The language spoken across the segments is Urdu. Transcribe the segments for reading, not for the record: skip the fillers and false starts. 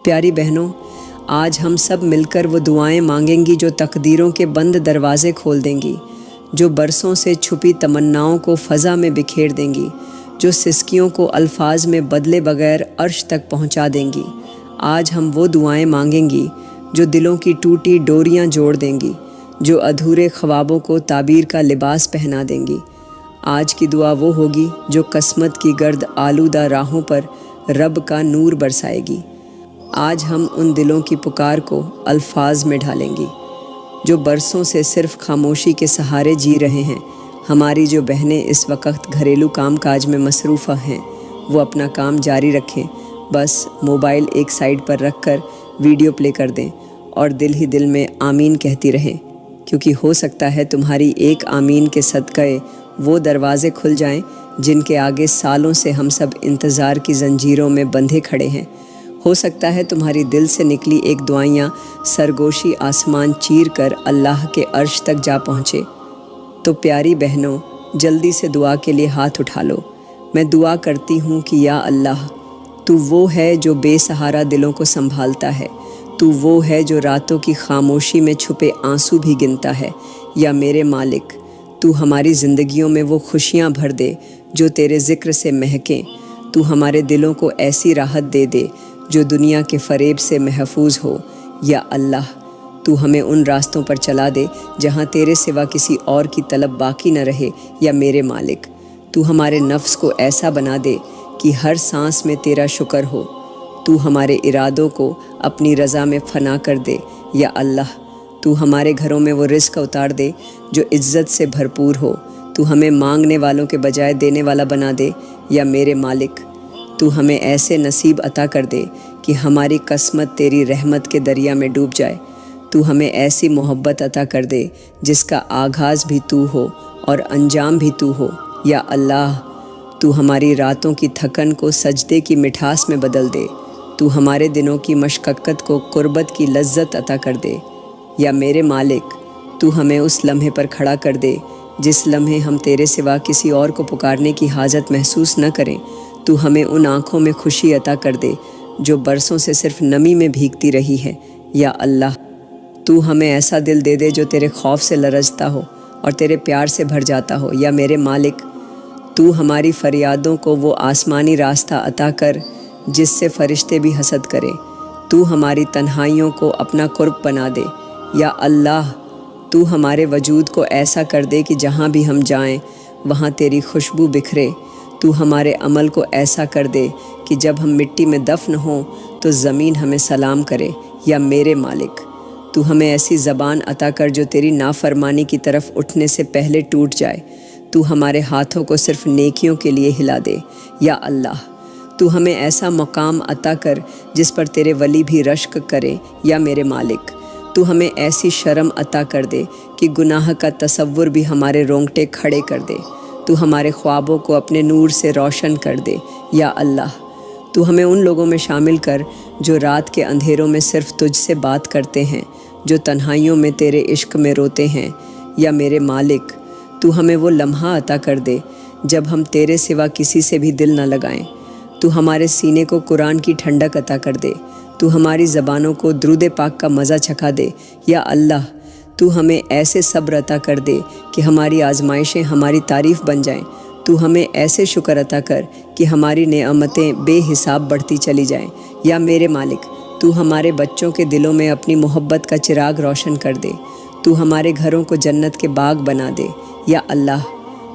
پیاری بہنوں، آج ہم سب مل کر وہ دعائیں مانگیں گی جو تقدیروں کے بند دروازے کھول دیں گی، جو برسوں سے چھپی تمناؤں کو فضا میں بکھیر دیں گی، جو سسکیوں کو الفاظ میں بدلے بغیر عرش تک پہنچا دیں گی۔ آج ہم وہ دعائیں مانگیں گی جو دلوں کی ٹوٹی ڈوریاں جوڑ دیں گی، جو ادھورے خوابوں کو تعبیر کا لباس پہنا دیں گی۔ آج کی دعا وہ ہوگی جو قسمت کی گرد آلودہ راہوں پر رب کا نور برسائے گی۔ آج ہم ان دلوں کی پکار کو الفاظ میں ڈھالیں گی جو برسوں سے صرف خاموشی کے سہارے جی رہے ہیں۔ ہماری جو بہنیں اس وقت گھریلو کام کاج میں مصروفہ ہیں، وہ اپنا کام جاری رکھیں، بس موبائل ایک سائیڈ پر رکھ کر ویڈیو پلے کر دیں اور دل ہی دل میں آمین کہتی رہیں، کیونکہ ہو سکتا ہے تمہاری ایک آمین کے صدقے وہ دروازے کھل جائیں جن کے آگے سالوں سے ہم سب انتظار کی زنجیروں میں بندھے کھڑے ہیں۔ ہو سکتا ہے تمہاری دل سے نکلی ایک دعائیاں سرگوشی آسمان چیر کر اللہ کے عرش تک جا پہنچے۔ تو پیاری بہنوں، جلدی سے دعا کے لیے ہاتھ اٹھا لو۔ میں دعا کرتی ہوں کہ یا اللہ، تو وہ ہے جو بے سہارا دلوں کو سنبھالتا ہے، تو وہ ہے جو راتوں کی خاموشی میں چھپے آنسو بھی گنتا ہے۔ یا میرے مالک، تو ہماری زندگیوں میں وہ خوشیاں بھر دے جو تیرے ذکر سے مہکیں۔ تو ہمارے دلوں کو ایسی راحت دے دے جو دنیا کے فریب سے محفوظ ہو۔ یا اللہ، تو ہمیں ان راستوں پر چلا دے جہاں تیرے سوا کسی اور کی طلب باقی نہ رہے۔ یا میرے مالک، تو ہمارے نفس کو ایسا بنا دے کہ ہر سانس میں تیرا شکر ہو۔ تو ہمارے ارادوں کو اپنی رضا میں فنا کر دے۔ یا اللہ، تو ہمارے گھروں میں وہ رزق اتار دے جو عزت سے بھرپور ہو۔ تو ہمیں مانگنے والوں کے بجائے دینے والا بنا دے۔ یا میرے مالک، تو ہمیں ایسے نصیب عطا کر دے کہ ہماری قسمت تیری رحمت کے دریا میں ڈوب جائے۔ تو ہمیں ایسی محبت عطا کر دے جس کا آغاز بھی تو ہو اور انجام بھی تو ہو۔ یا اللہ، تو ہماری راتوں کی تھکن کو سجدے کی مٹھاس میں بدل دے۔ تو ہمارے دنوں کی مشقت کو قربت کی لذت عطا کر دے۔ یا میرے مالک، تو ہمیں اس لمحے پر کھڑا کر دے جس لمحے ہم تیرے سوا کسی اور کو پکارنے کی حاجت محسوس نہ کریں۔ تو ہمیں ان آنکھوں میں خوشی عطا کر دے جو برسوں سے صرف نمی میں بھیگتی رہی ہے۔ یا اللہ، تو ہمیں ایسا دل دے دے جو تیرے خوف سے لرزتا ہو اور تیرے پیار سے بھر جاتا ہو۔ یا میرے مالک، تو ہماری فریادوں کو وہ آسمانی راستہ عطا کر جس سے فرشتے بھی حسد کریں۔ تو ہماری تنہائیوں کو اپنا قرب بنا دے۔ یا اللہ، تو ہمارے وجود کو ایسا کر دے کہ جہاں بھی ہم جائیں وہاں تیری خوشبو بکھرے۔ تو ہمارے عمل کو ایسا کر دے کہ جب ہم مٹی میں دفن ہوں تو زمین ہمیں سلام کرے۔ یا میرے مالک، تو ہمیں ایسی زبان عطا کر جو تیری نافرمانی کی طرف اٹھنے سے پہلے ٹوٹ جائے۔ تو ہمارے ہاتھوں کو صرف نیکیوں کے لیے ہلا دے۔ یا اللہ، تو ہمیں ایسا مقام عطا کر جس پر تیرے ولی بھی رشک کرے۔ یا میرے مالک، تو ہمیں ایسی شرم عطا کر دے کہ گناہ کا تصور بھی ہمارے رونگٹے کھڑے کر دے۔ تو ہمارے خوابوں کو اپنے نور سے روشن کر دے۔ یا اللہ، تو ہمیں ان لوگوں میں شامل کر جو رات کے اندھیروں میں صرف تجھ سے بات کرتے ہیں، جو تنہائیوں میں تیرے عشق میں روتے ہیں۔ یا میرے مالک، تو ہمیں وہ لمحہ عطا کر دے جب ہم تیرے سوا کسی سے بھی دل نہ لگائیں۔ تو ہمارے سینے کو قرآن کی ٹھنڈک عطا کر دے۔ تو ہماری زبانوں کو درود پاک کا مزہ چکھا دے۔ یا اللہ، تو ہمیں ایسے صبر عطا کر دے کہ ہماری آزمائشیں ہماری تعریف بن جائیں۔ تو ہمیں ایسے شکر عطا کر کہ ہماری نعمتیں بے حساب بڑھتی چلی جائیں۔ یا میرے مالک، تو ہمارے بچوں کے دلوں میں اپنی محبت کا چراغ روشن کر دے۔ تو ہمارے گھروں کو جنت کے باغ بنا دے۔ یا اللہ،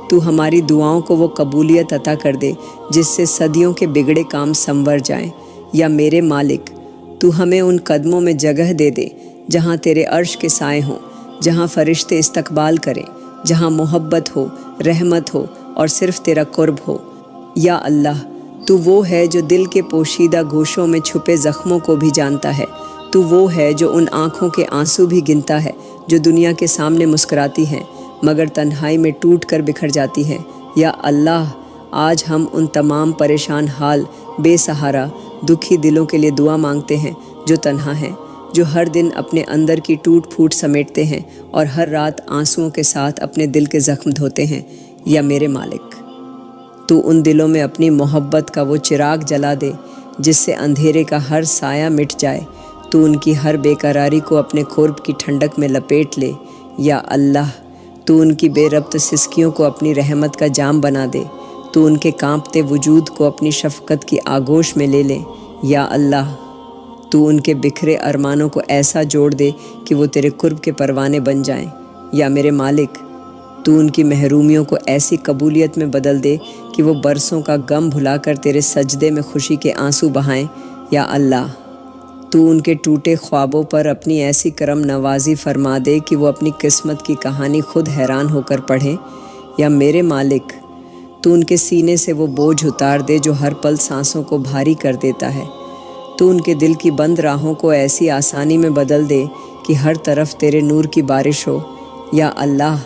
تو ہماری دعاؤں کو وہ قبولیت عطا کر دے جس سے صدیوں کے بگڑے کام سنور جائیں۔ یا میرے مالک، تو ہمیں ان قدموں میں جگہ دے دے جہاں تیرے عرش کے سائے ہوں، جہاں فرشتے استقبال کریں، جہاں محبت ہو، رحمت ہو اور صرف تیرا قرب ہو۔ یا اللہ، تو وہ ہے جو دل کے پوشیدہ گوشوں میں چھپے زخموں کو بھی جانتا ہے۔ تو وہ ہے جو ان آنکھوں کے آنسو بھی گنتا ہے جو دنیا کے سامنے مسکراتی ہیں مگر تنہائی میں ٹوٹ کر بکھر جاتی ہیں۔ یا اللہ، آج ہم ان تمام پریشان حال، بے سہارا، دکھی دلوں کے لیے دعا مانگتے ہیں جو تنہا ہیں، جو ہر دن اپنے اندر کی ٹوٹ پھوٹ سمیٹتے ہیں اور ہر رات آنسوؤں کے ساتھ اپنے دل کے زخم دھوتے ہیں۔ یا میرے مالک، تو ان دلوں میں اپنی محبت کا وہ چراغ جلا دے جس سے اندھیرے کا ہر سایہ مٹ جائے۔ تو ان کی ہر بے قراری کو اپنے قرب کی ٹھنڈک میں لپیٹ لے۔ یا اللہ، تو ان کی بے ربط سسکیوں کو اپنی رحمت کا جام بنا دے۔ تو ان کے کانپتے وجود کو اپنی شفقت کی آغوش میں لے لے۔ یا اللہ، تو ان کے بکھرے ارمانوں کو ایسا جوڑ دے کہ وہ تیرے قرب کے پروانے بن جائیں۔ یا میرے مالک، تو ان کی محرومیوں کو ایسی قبولیت میں بدل دے کہ وہ برسوں کا غم بھلا کر تیرے سجدے میں خوشی کے آنسو بہائیں۔ یا اللہ، تو ان کے ٹوٹے خوابوں پر اپنی ایسی کرم نوازی فرما دے کہ وہ اپنی قسمت کی کہانی خود حیران ہو کر پڑھیں۔ یا میرے مالک، تو ان کے سینے سے وہ بوجھ اتار دے جو ہر پل سانسوں کو بھاری کر دیتا ہے۔ تو ان کے دل کی بند راہوں کو ایسی آسانی میں بدل دے کہ ہر طرف تیرے نور کی بارش ہو۔ یا اللہ،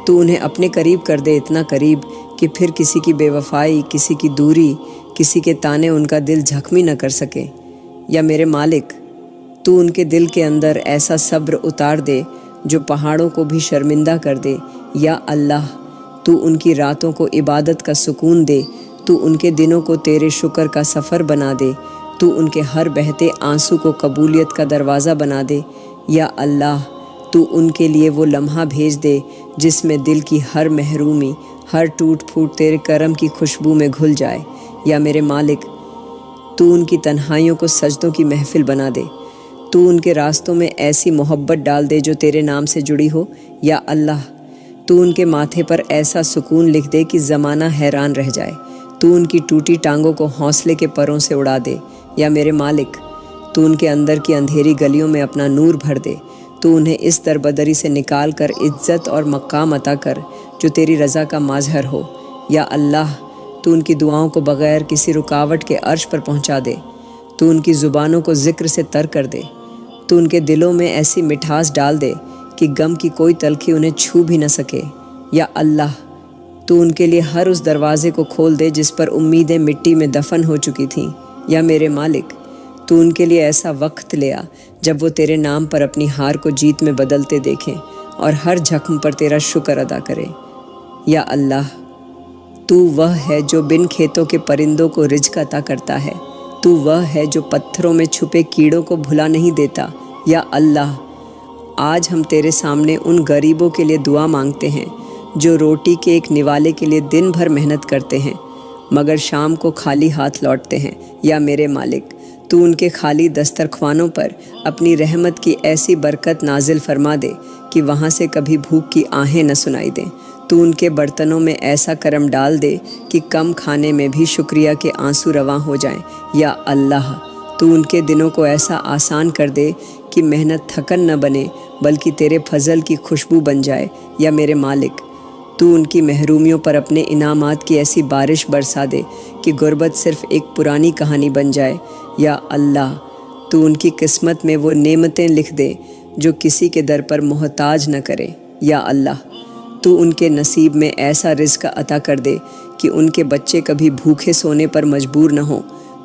تو انہیں اپنے قریب کر دے، اتنا قریب کہ پھر کسی کی بے وفائی، کسی کی دوری، کسی کے تانے ان کا دل زخمی نہ کر سکے۔ یا میرے مالک، تو ان کے دل کے اندر ایسا صبر اتار دے جو پہاڑوں کو بھی شرمندہ کر دے۔ یا اللہ، تو ان کی راتوں کو عبادت کا سکون دے۔ تو ان کے دنوں کو تیرے شکر کا سفر بنا دے۔ تو ان کے ہر بہتے آنسو کو قبولیت کا دروازہ بنا دے۔ یا اللہ، تو ان کے لیے وہ لمحہ بھیج دے جس میں دل کی ہر محرومی، ہر ٹوٹ پھوٹ تیرے کرم کی خوشبو میں گھل جائے۔ یا میرے مالک، تو ان کی تنہائیوں کو سجدوں کی محفل بنا دے۔ تو ان کے راستوں میں ایسی محبت ڈال دے جو تیرے نام سے جڑی ہو۔ یا اللہ، تو ان کے ماتھے پر ایسا سکون لکھ دے کہ زمانہ حیران رہ جائے۔ تو ان کی ٹوٹی ٹانگوں کو حوصلے کے پروں سے اڑا دے۔ یا میرے مالک، تو ان کے اندر کی اندھیری گلیوں میں اپنا نور بھر دے۔ تو انہیں اس دربدری سے نکال کر عزت اور مقام عطا کر جو تیری رضا کا مظہر ہو۔ یا اللہ، تو ان کی دعاؤں کو بغیر کسی رکاوٹ کے عرش پر پہنچا دے۔ تو ان کی زبانوں کو ذکر سے تر کر دے۔ تو ان کے دلوں میں ایسی مٹھاس ڈال دے کہ غم کی کوئی تلخی انہیں چھو بھی نہ سکے۔ یا اللہ، تو ان کے لیے ہر اس دروازے کو کھول دے جس پر امیدیں مٹی میں دفن ہو چکی تھیں۔ یا میرے مالک، تو ان کے لیے ایسا وقت لے آ جب وہ تیرے نام پر اپنی ہار کو جیت میں بدلتے دیکھیں اور ہر زخم پر تیرا شکر ادا کریں۔ یا اللہ، تو وہ ہے جو بن کھیتوں کے پرندوں کو رزق عطا کرتا ہے۔ تو وہ ہے جو پتھروں میں چھپے کیڑوں کو بھلا نہیں دیتا۔ یا اللہ، آج ہم تیرے سامنے ان غریبوں کے لیے دعا مانگتے ہیں جو روٹی کے ایک نوالے کے لیے دن بھر محنت کرتے ہیں مگر شام کو خالی ہاتھ لوٹتے ہیں۔ یا میرے مالک، تو ان کے خالی دسترخوانوں پر اپنی رحمت کی ایسی برکت نازل فرما دے کہ وہاں سے کبھی بھوک کی آہیں نہ سنائی دیں۔ تو ان کے برتنوں میں ایسا کرم ڈال دے کہ کم کھانے میں بھی شکریہ کے آنسو رواں ہو جائیں۔ یا اللہ، تو ان کے دنوں کو ایسا آسان کر دے کہ محنت تھکن نہ بنے بلکہ تیرے فضل کی خوشبو بن جائے۔ یا میرے مالک، تو ان کی محرومیوں پر اپنے انعامات کی ایسی بارش برسا دے کہ غربت صرف ایک پرانی کہانی بن جائے۔ یا اللہ، تو ان کی قسمت میں وہ نعمتیں لکھ دے جو کسی کے در پر محتاج نہ کرے۔ یا اللہ، تو ان کے نصیب میں ایسا رزق عطا کر دے کہ ان کے بچے کبھی بھوکے سونے پر مجبور نہ ہوں۔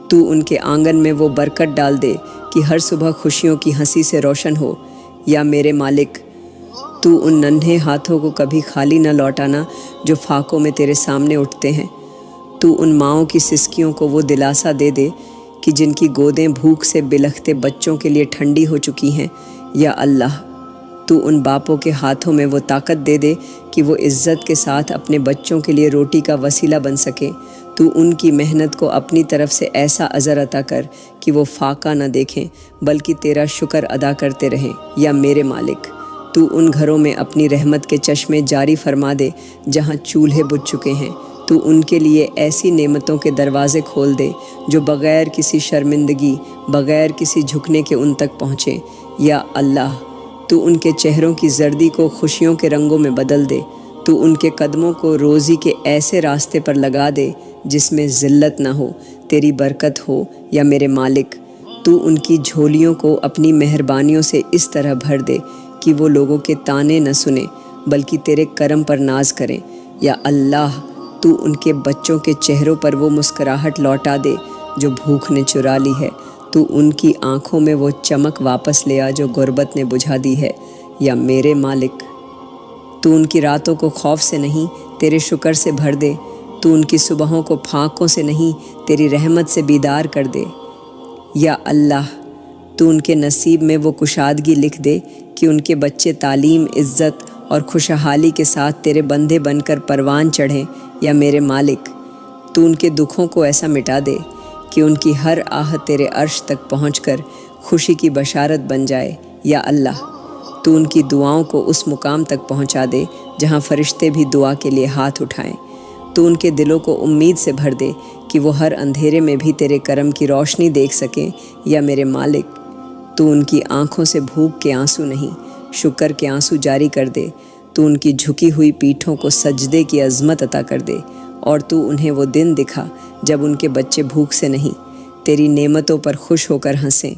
تو ان کے آنگن میں وہ برکت ڈال دے کہ ہر صبح خوشیوں کی ہنسی سے روشن ہو۔ یا میرے مالک، تو ان ننھے ہاتھوں کو کبھی خالی نہ لوٹانا جو فاقوں میں تیرے سامنے اٹھتے ہیں۔ تو ان ماؤں کی سسکیوں کو وہ دلاسا دے دے کہ جن کی گودیں بھوک سے بلکتے بچوں کے لیے ٹھنڈی ہو چکی ہیں۔ یا اللہ، تو ان باپوں کے ہاتھوں میں وہ طاقت دے دے کہ وہ عزت کے ساتھ اپنے بچوں کے لیے روٹی کا وسیلہ بن سکے۔ تو ان کی محنت کو اپنی طرف سے ایسا اجر عطا کر کہ وہ فاقہ نہ دیکھیں بلکہ تیرا شکر ادا کرتے رہیں۔ یا میرے مالک، تو ان گھروں میں اپنی رحمت کے چشمے جاری فرما دے جہاں چولہے بجھ چکے ہیں۔ تو ان کے لیے ایسی نعمتوں کے دروازے کھول دے جو بغیر کسی شرمندگی، بغیر کسی جھکنے کے ان تک پہنچیں۔ یا اللہ، تو ان کے چہروں کی زردی کو خوشیوں کے رنگوں میں بدل دے۔ تو ان کے قدموں کو روزی کے ایسے راستے پر لگا دے جس میں ذلت نہ ہو، تیری برکت ہو۔ یا میرے مالک، تو ان کی جھولیوں کو اپنی مہربانیوں سے اس طرح بھر دے کہ وہ لوگوں کے تانے نہ سنیں بلکہ تیرے کرم پر ناز کریں۔ یا اللہ، تو ان کے بچوں کے چہروں پر وہ مسکراہٹ لوٹا دے جو بھوک نے چرا لی ہے۔ تو ان کی آنکھوں میں وہ چمک واپس لے آ جو غربت نے بجھا دی ہے۔ یا میرے مالک، تو ان کی راتوں کو خوف سے نہیں تیرے شکر سے بھر دے۔ تو ان کی صبحوں کو پھانکوں سے نہیں تیری رحمت سے بیدار کر دے۔ یا اللہ تو ان کے نصیب میں وہ کشادگی لکھ دے کہ ان کے بچے تعلیم، عزت اور خوشحالی کے ساتھ تیرے بندے بن کر پروان چڑھیں۔ یا میرے مالک تو ان کے دکھوں کو ایسا مٹا دے کہ ان کی ہر آہ تیرے عرش تک پہنچ کر خوشی کی بشارت بن جائے۔ یا اللہ تو ان کی دعاؤں کو اس مقام تک پہنچا دے جہاں فرشتے بھی دعا کے لیے ہاتھ اٹھائیں۔ تو ان کے دلوں کو امید سے بھر دے کہ وہ ہر اندھیرے میں بھی تیرے کرم کی روشنی دیکھ سکیں۔ یا میرے مالک تو ان کی آنکھوں سے بھوک کے آنسو نہیں شکر کے آنسو جاری کر دے۔ تو ان کی جھکی ہوئی پیٹھوں کو سجدے کی عظمت عطا کر دے، اور تو انہیں وہ دن دکھا جب ان کے بچے بھوک سے نہیں تیری نعمتوں پر خوش ہو کر ہنسیں،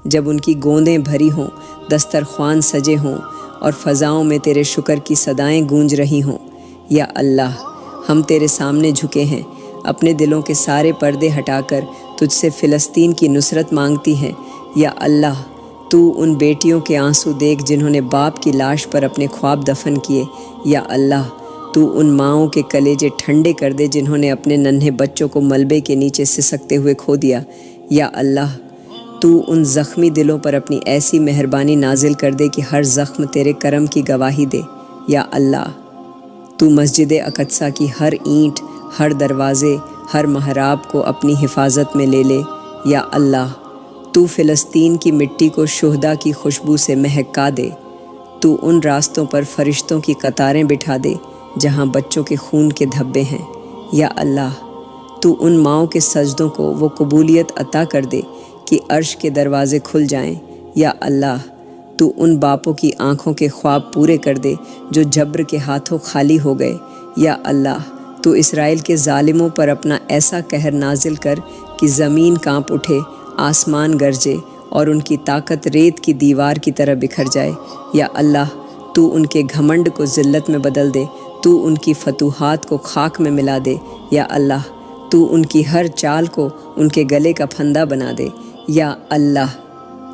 جب ان کی گوندیں بھری ہوں، دسترخوان سجے ہوں اور فضاؤں میں تیرے شکر کی صدائیں گونج رہی ہوں۔ یا اللہ ہم تیرے سامنے جھکے ہیں، اپنے دلوں کے سارے پردے ہٹا کر تجھ سے فلسطین کی نصرت مانگتی ہیں۔ یا اللہ تو ان بیٹیوں کے آنسو دیکھ جنہوں نے باپ کی لاش پر اپنے خواب دفن کیے۔ یا اللہ تو ان ماؤں کے کلیجے ٹھنڈے کر دے جنہوں نے اپنے ننھے بچوں کو ملبے کے نیچے سسکتے ہوئے کھو دیا۔ یا اللہ تو ان زخمی دلوں پر اپنی ایسی مہربانی نازل کر دے کہ ہر زخم تیرے کرم کی گواہی دے۔ یا اللہ تو مسجد اقدسہ کی ہر اینٹ، ہر دروازے، ہر محراب کو اپنی حفاظت میں لے لے۔ یا اللہ تو فلسطین کی مٹی کو شہداء کی خوشبو سے مہکا دے۔ تو ان راستوں پر فرشتوں کی قطاریں بٹھا دے جہاں بچوں کے خون کے دھبے ہیں۔ یا اللہ تو ان ماؤں کے سجدوں کو وہ قبولیت عطا کر دے کہ عرش کے دروازے کھل جائیں۔ یا اللہ تو ان باپوں کی آنکھوں کے خواب پورے کر دے جو جبر کے ہاتھوں خالی ہو گئے۔ یا اللہ تو اسرائیل کے ظالموں پر اپنا ایسا قہر نازل کر کہ زمین کانپ اٹھے، آسمان گرجے اور ان کی طاقت ریت کی دیوار کی طرح بکھر جائے۔ یا اللہ تو ان کے گھمنڈ کو ذلت میں بدل دے، تو ان کی فتوحات کو خاک میں ملا دے۔ یا اللہ تو ان کی ہر چال کو ان کے گلے کا پھندا بنا دے۔ یا اللہ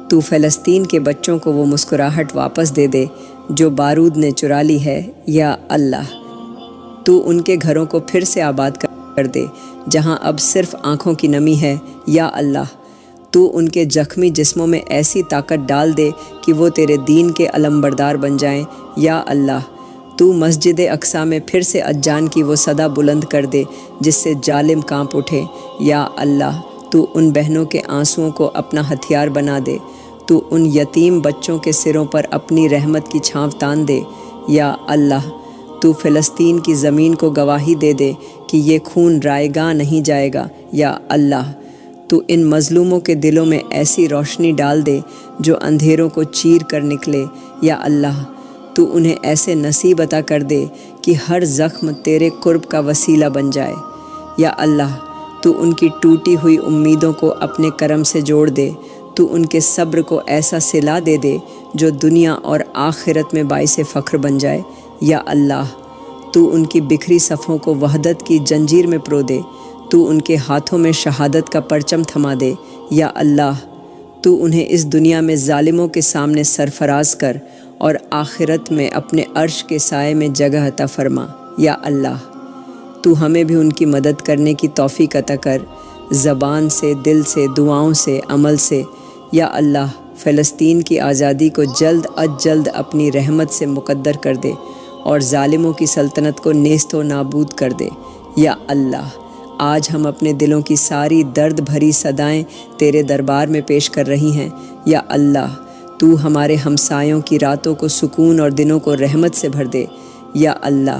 تو فلسطین کے بچوں کو وہ مسکراہٹ واپس دے دے جو بارود نے چرا لی ہے۔ یا اللہ تو ان کے گھروں کو پھر سے آباد کر دے جہاں اب صرف آنکھوں کی نمی ہے۔ یا اللہ تو ان کے زخمی جسموں میں ایسی طاقت ڈال دے کہ وہ تیرے دین کے علمبردار بن جائیں۔ یا اللہ تو مسجد اقصیٰ میں پھر سے اجان کی وہ صدا بلند کر دے جس سے ظالم کانپ اٹھے۔ یا اللہ تو ان بہنوں کے آنسوؤں کو اپنا ہتھیار بنا دے، تو ان یتیم بچوں کے سروں پر اپنی رحمت کی چھاؤں تان دے۔ یا اللہ تو فلسطین کی زمین کو گواہی دے دے کہ یہ خون رائیگاں نہیں جائے گا۔ یا اللہ تو ان مظلوموں کے دلوں میں ایسی روشنی ڈال دے جو اندھیروں کو چیر کر نکلے۔ یا اللہ تو انہیں ایسے نصیب عطا کر دے کہ ہر زخم تیرے قرب کا وسیلہ بن جائے۔ یا اللہ تو ان کی ٹوٹی ہوئی امیدوں کو اپنے کرم سے جوڑ دے، تو ان کے صبر کو ایسا صلہ دے دے جو دنیا اور آخرت میں باعث فخر بن جائے۔ یا اللہ تو ان کی بکھری صفوں کو وحدت کی جنجیر میں پرو دے، تو ان کے ہاتھوں میں شہادت کا پرچم تھما دے۔ یا اللہ تو انہیں اس دنیا میں ظالموں کے سامنے سرفراز کر اور آخرت میں اپنے عرش کے سائے میں جگہ عطا فرما۔ یا اللہ تو ہمیں بھی ان کی مدد کرنے کی توفیق عطا کر، زبان سے، دل سے، دعاؤں سے، عمل سے۔ یا اللہ فلسطین کی آزادی کو جلد از جلد اپنی رحمت سے مقدر کر دے اور ظالموں کی سلطنت کو نیست و نابود کر دے۔ یا اللہ آج ہم اپنے دلوں کی ساری درد بھری صدائیں تیرے دربار میں پیش کر رہی ہیں۔ یا اللہ تو ہمارے ہمسایوں کی راتوں کو سکون اور دنوں کو رحمت سے بھر دے۔ یا اللہ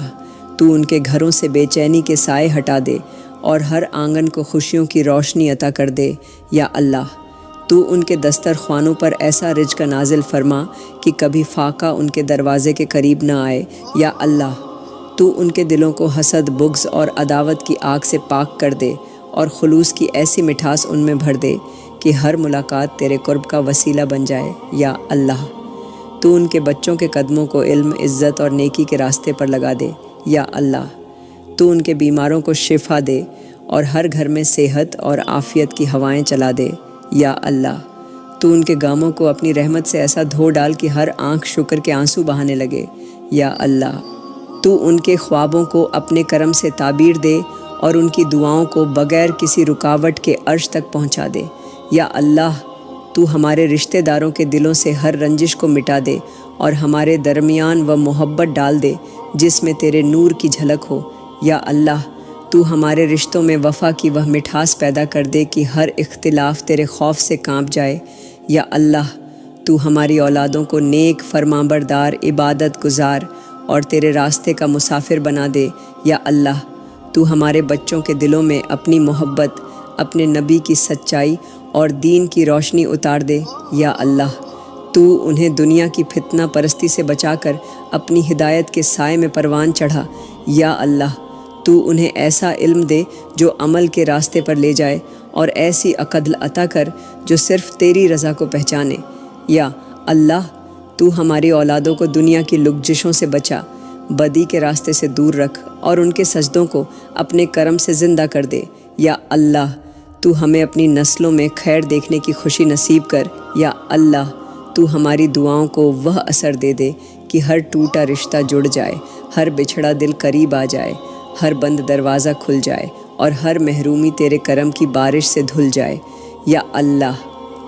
تو ان کے گھروں سے بے چینی کے سائے ہٹا دے اور ہر آنگن کو خوشیوں کی روشنی عطا کر دے۔ یا اللہ تو ان کے دسترخوانوں پر ایسا رزق نازل فرما کہ کبھی فاقہ ان کے دروازے کے قریب نہ آئے۔ یا اللہ تو ان کے دلوں کو حسد، بغض اور عداوت کی آگ سے پاک کر دے اور خلوص کی ایسی مٹھاس ان میں بھر دے کہ ہر ملاقات تیرے قرب کا وسیلہ بن جائے۔ یا اللہ تو ان کے بچوں کے قدموں کو علم، عزت اور نیکی کے راستے پر لگا دے۔ یا اللہ تو ان کے بیماروں کو شفا دے اور ہر گھر میں صحت اور عافیت کی ہوائیں چلا دے۔ یا اللہ تو ان کے گاموں کو اپنی رحمت سے ایسا دھو ڈال کہ ہر آنکھ شکر کے آنسو بہانے لگے۔ یا اللہ تو ان کے خوابوں کو اپنے کرم سے تعبیر دے اور ان کی دعاؤں کو بغیر کسی رکاوٹ کے عرش تک پہنچا دے۔ یا اللہ تو ہمارے رشتہ داروں کے دلوں سے ہر رنجش کو مٹا دے اور ہمارے درمیان وہ محبت ڈال دے جس میں تیرے نور کی جھلک ہو۔ یا اللہ تو ہمارے رشتوں میں وفا کی وہ مٹھاس پیدا کر دے کہ ہر اختلاف تیرے خوف سے کانپ جائے۔ یا اللہ تو ہماری اولادوں کو نیک، فرمانبردار، عبادت گزار اور تیرے راستے کا مسافر بنا دے۔ یا اللہ تو ہمارے بچوں کے دلوں میں اپنی محبت، اپنے نبی کی سچائی اور دین کی روشنی اتار دے۔ یا اللہ تو انہیں دنیا کی فتنہ پرستی سے بچا کر اپنی ہدایت کے سائے میں پروان چڑھا۔ یا اللہ تو انہیں ایسا علم دے جو عمل کے راستے پر لے جائے اور ایسی عقل عطا کر جو صرف تیری رضا کو پہچانے۔ یا اللہ تو ہماری اولادوں کو دنیا کی لگجشوں سے بچا، بدی کے راستے سے دور رکھ اور ان کے سجدوں کو اپنے کرم سے زندہ کر دے۔ یا اللہ تو ہمیں اپنی نسلوں میں خیر دیکھنے کی خوشی نصیب کر۔ یا اللہ تو ہماری دعاؤں کو وہ اثر دے دے کہ ہر ٹوٹا رشتہ جڑ جائے، ہر بچھڑا دل قریب آ جائے، ہر بند دروازہ کھل جائے اور ہر محرومی تیرے کرم کی بارش سے دھل جائے۔ یا اللہ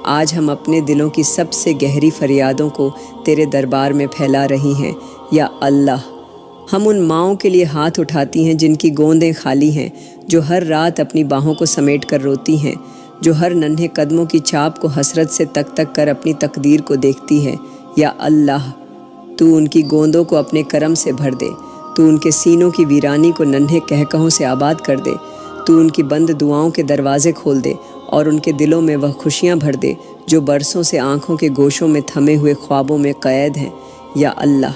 آج ہم اپنے دلوں کی سب سے گہری فریادوں کو تیرے دربار میں پھیلا رہی ہیں۔ یا اللہ ہم ان ماؤں کے لیے ہاتھ اٹھاتی ہیں جن کی گودیں خالی ہیں، جو ہر رات اپنی باہوں کو سمیٹ کر روتی ہیں، جو ہر ننھے قدموں کی چاپ کو حسرت سے تک تک کر اپنی تقدیر کو دیکھتی ہے۔ یا اللہ تو ان کی گوندوں کو اپنے کرم سے بھر دے، تو ان کے سینوں کی ویرانی کو ننھے کہکہوں سے آباد کر دے، تو ان کی بند دعاؤں کے دروازے کھول دے اور ان کے دلوں میں وہ خوشیاں بھر دے جو برسوں سے آنکھوں کے گوشوں میں تھمے ہوئے خوابوں میں قید ہیں۔ یا اللہ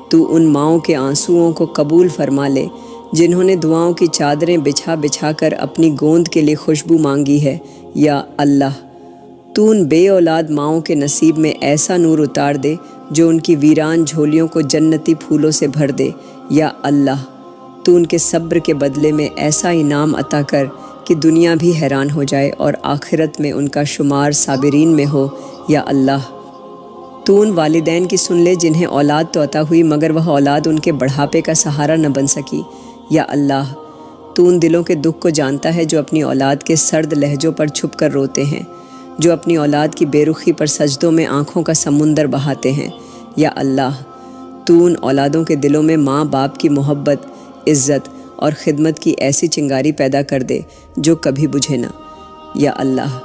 تو ان ماؤں کے آنسوؤں کو قبول فرما لے جنہوں نے دعاؤں کی چادریں بچھا بچھا کر اپنی گوند کے لیے خوشبو مانگی ہے۔ یا اللہ تو ان بے اولاد ماؤں کے نصیب میں ایسا نور اتار دے جو ان کی ویران جھولیوں کو جنتی پھولوں سے بھر دے۔ یا اللہ تو ان کے صبر کے بدلے میں ایسا انعام عطا کر کہ دنیا بھی حیران ہو جائے اور آخرت میں ان کا شمار صابرین میں ہو۔ یا اللہ تو ان والدین کی سن لے جنہیں اولاد تو عطا ہوئی مگر وہ اولاد ان کے بڑھاپے کا سہارا نہ بن سکی۔ یا اللہ تو ان دلوں کے دکھ کو جانتا ہے جو اپنی اولاد کے سرد لہجوں پر چھپ کر روتے ہیں، جو اپنی اولاد کی بے رخی پر سجدوں میں آنکھوں کا سمندر بہاتے ہیں۔ یا اللہ تو ان اولادوں کے دلوں میں ماں باپ کی محبت، عزت اور خدمت کی ایسی چنگاری پیدا کر دے جو کبھی بجھے نہ۔ یا اللہ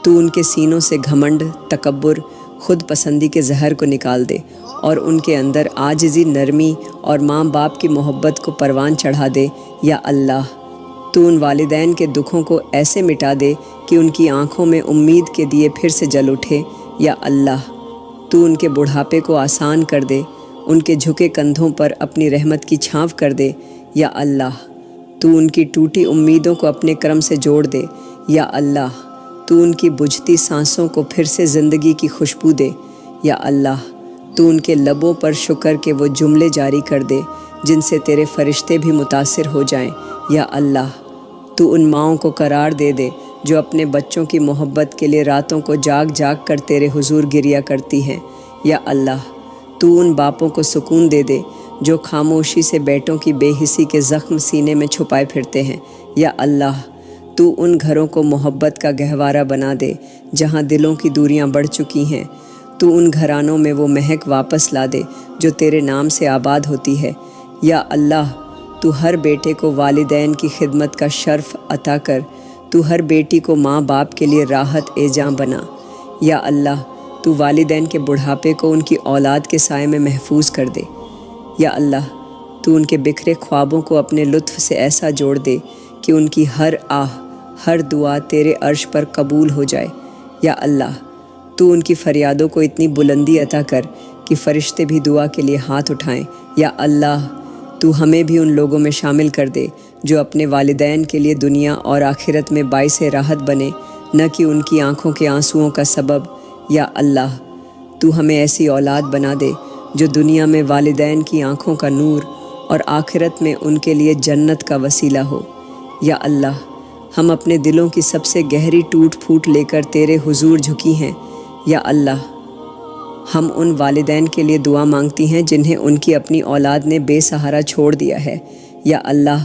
تو ان کے سینوں سے گھمنڈ، تکبر، خود پسندی کے زہر کو نکال دے اور ان کے اندر عاجزی، نرمی اور ماں باپ کی محبت کو پروان چڑھا دے۔ یا اللہ تو ان والدین کے دکھوں کو ایسے مٹا دے کہ ان کی آنکھوں میں امید کے دیے پھر سے جل اٹھے۔ یا اللہ تو ان کے بڑھاپے کو آسان کر دے، ان کے جھکے کندھوں پر اپنی رحمت کی چھاپ کر دے۔ یا اللہ تو ان کی ٹوٹی امیدوں کو اپنے کرم سے جوڑ دے۔ یا اللہ تو ان کی بجھتی سانسوں کو پھر سے زندگی کی خوشبو دے۔ یا اللہ تو ان کے لبوں پر شکر کے وہ جملے جاری کر دے جن سے تیرے فرشتے بھی متاثر ہو جائیں۔ یا اللہ تو ان ماؤں کو قرار دے دے جو اپنے بچوں کی محبت کے لیے راتوں کو جاگ جاگ کر تیرے حضور گریا کرتی ہیں۔ یا اللہ تو ان باپوں کو سکون دے دے جو خاموشی سے بیٹوں کی بے حسی کے زخم سینے میں چھپائے پھرتے ہیں۔ یا اللہ تو ان گھروں کو محبت کا گہوارہ بنا دے جہاں دلوں کی دوریاں بڑھ چکی ہیں، تو ان گھرانوں میں وہ مہک واپس لا دے جو تیرے نام سے آباد ہوتی ہے۔ یا اللہ تو ہر بیٹے کو والدین کی خدمت کا شرف عطا کر، تو ہر بیٹی کو ماں باپ کے لیے راحت جاں بنا۔ یا اللہ تو والدین کے بڑھاپے کو ان کی اولاد کے سائے میں محفوظ کر دے۔ یا اللہ تو ان کے بکھرے خوابوں کو اپنے لطف سے ایسا جوڑ دے کہ ان کی ہر آہ، ہر دعا تیرے عرش پر قبول ہو جائے۔ یا اللہ تو ان کی فریادوں کو اتنی بلندی عطا کر کہ فرشتے بھی دعا کے لیے ہاتھ اٹھائیں۔ یا اللہ تو ہمیں بھی ان لوگوں میں شامل کر دے جو اپنے والدین کے لیے دنیا اور آخرت میں باعث راحت بنے، نہ کہ ان کی آنکھوں کے آنسوؤں کا سبب۔ یا اللہ تو ہمیں ایسی اولاد بنا دے جو دنیا میں والدین کی آنکھوں کا نور اور آخرت میں ان کے لیے جنت کا وسیلہ ہو۔ یا اللہ ہم اپنے دلوں کی سب سے گہری ٹوٹ پھوٹ لے کر تیرے حضور جھکی ہیں۔ یا اللہ ہم ان والدین کے لیے دعا مانگتی ہیں جنہیں ان کی اپنی اولاد نے بے سہارا چھوڑ دیا ہے۔ یا اللہ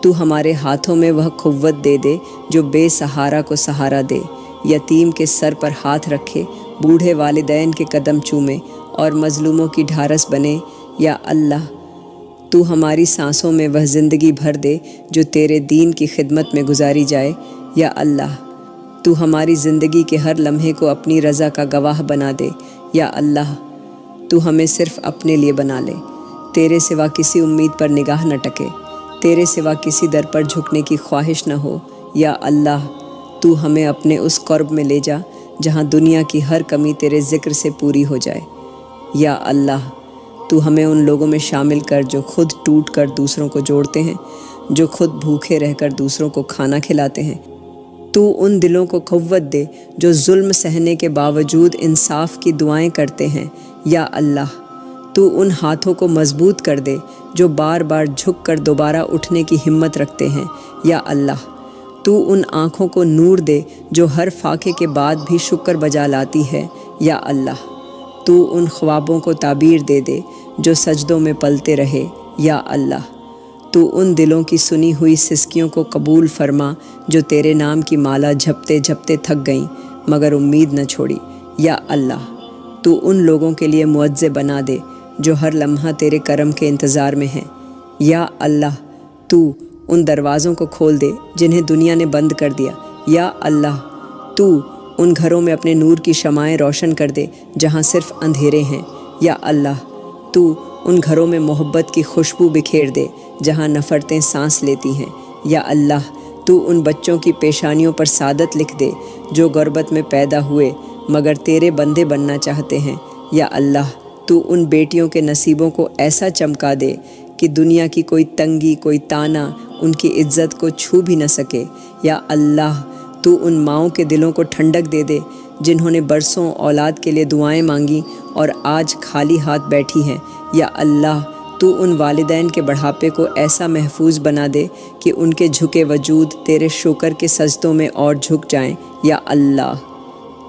تو ہمارے ہاتھوں میں وہ قوت دے دے جو بے سہارا کو سہارا دے، یتیم کے سر پر ہاتھ رکھے، بوڑھے والدین کے قدم چومے اور مظلوموں کی ڈھارس بنے۔ یا اللہ، تو ہماری سانسوں میں وہ زندگی بھر دے جو تیرے دین کی خدمت میں گزاری جائے۔ یا اللہ، تو ہماری زندگی کے ہر لمحے کو اپنی رضا کا گواہ بنا دے۔ یا اللہ، تو ہمیں صرف اپنے لیے بنا لے، تیرے سوا کسی امید پر نگاہ نہ ٹکے، تیرے سوا کسی در پر جھکنے کی خواہش نہ ہو۔ یا اللہ، تو ہمیں اپنے اس قرب میں لے جا جہاں دنیا کی ہر کمی تیرے ذکر سے پوری ہو جائے۔ یا اللہ، تو ہمیں ان لوگوں میں شامل کر جو خود ٹوٹ کر دوسروں کو جوڑتے ہیں، جو خود بھوکے رہ کر دوسروں کو کھانا کھلاتے ہیں۔ تو ان دلوں کو قوت دے جو ظلم سہنے کے باوجود انصاف کی دعائیں کرتے ہیں۔ یا اللہ، تو ان ہاتھوں کو مضبوط کر دے جو بار بار جھک کر دوبارہ اٹھنے کی ہمت رکھتے ہیں۔ یا اللہ، تو ان آنکھوں کو نور دے جو ہر فاقے کے بعد بھی شکر بجا لاتی ہے۔ یا اللہ، تو ان خوابوں کو تعبیر دے دے جو سجدوں میں پلتے رہے۔ یا اللہ، تو ان دلوں کی سنی ہوئی سسکیوں کو قبول فرما جو تیرے نام کی مالا جھپتے جھپتے تھک گئیں مگر امید نہ چھوڑی۔ یا اللہ، تو ان لوگوں کے لیے معجزے بنا دے جو ہر لمحہ تیرے کرم کے انتظار میں ہیں۔ یا اللہ، تو ان دروازوں کو کھول دے جنہیں دنیا نے بند کر دیا۔ یا اللہ، تو ان گھروں میں اپنے نور کی شمعیں روشن کر دے جہاں صرف اندھیرے ہیں۔ یا اللہ، تو ان گھروں میں محبت کی خوشبو بکھیر دے جہاں نفرتیں سانس لیتی ہیں۔ یا اللہ، تو ان بچوں کی پیشانیوں پر سعادت لکھ دے جو غربت میں پیدا ہوئے مگر تیرے بندے بننا چاہتے ہیں۔ یا اللہ، تو ان بیٹیوں کے نصیبوں کو ایسا چمکا دے کہ دنیا کی کوئی تنگی، کوئی تانا ان کی عزت کو چھو بھی نہ سکے۔ یا اللہ، تو ان ماؤں کے دلوں کو ٹھنڈک دے دے جنہوں نے برسوں اولاد کے لیے دعائیں مانگی اور آج خالی ہاتھ بیٹھی ہیں۔ یا اللہ، تو ان والدین کے بڑھاپے کو ایسا محفوظ بنا دے کہ ان کے جھکے وجود تیرے شکر کے سجدوں میں اور جھک جائیں۔ یا اللہ،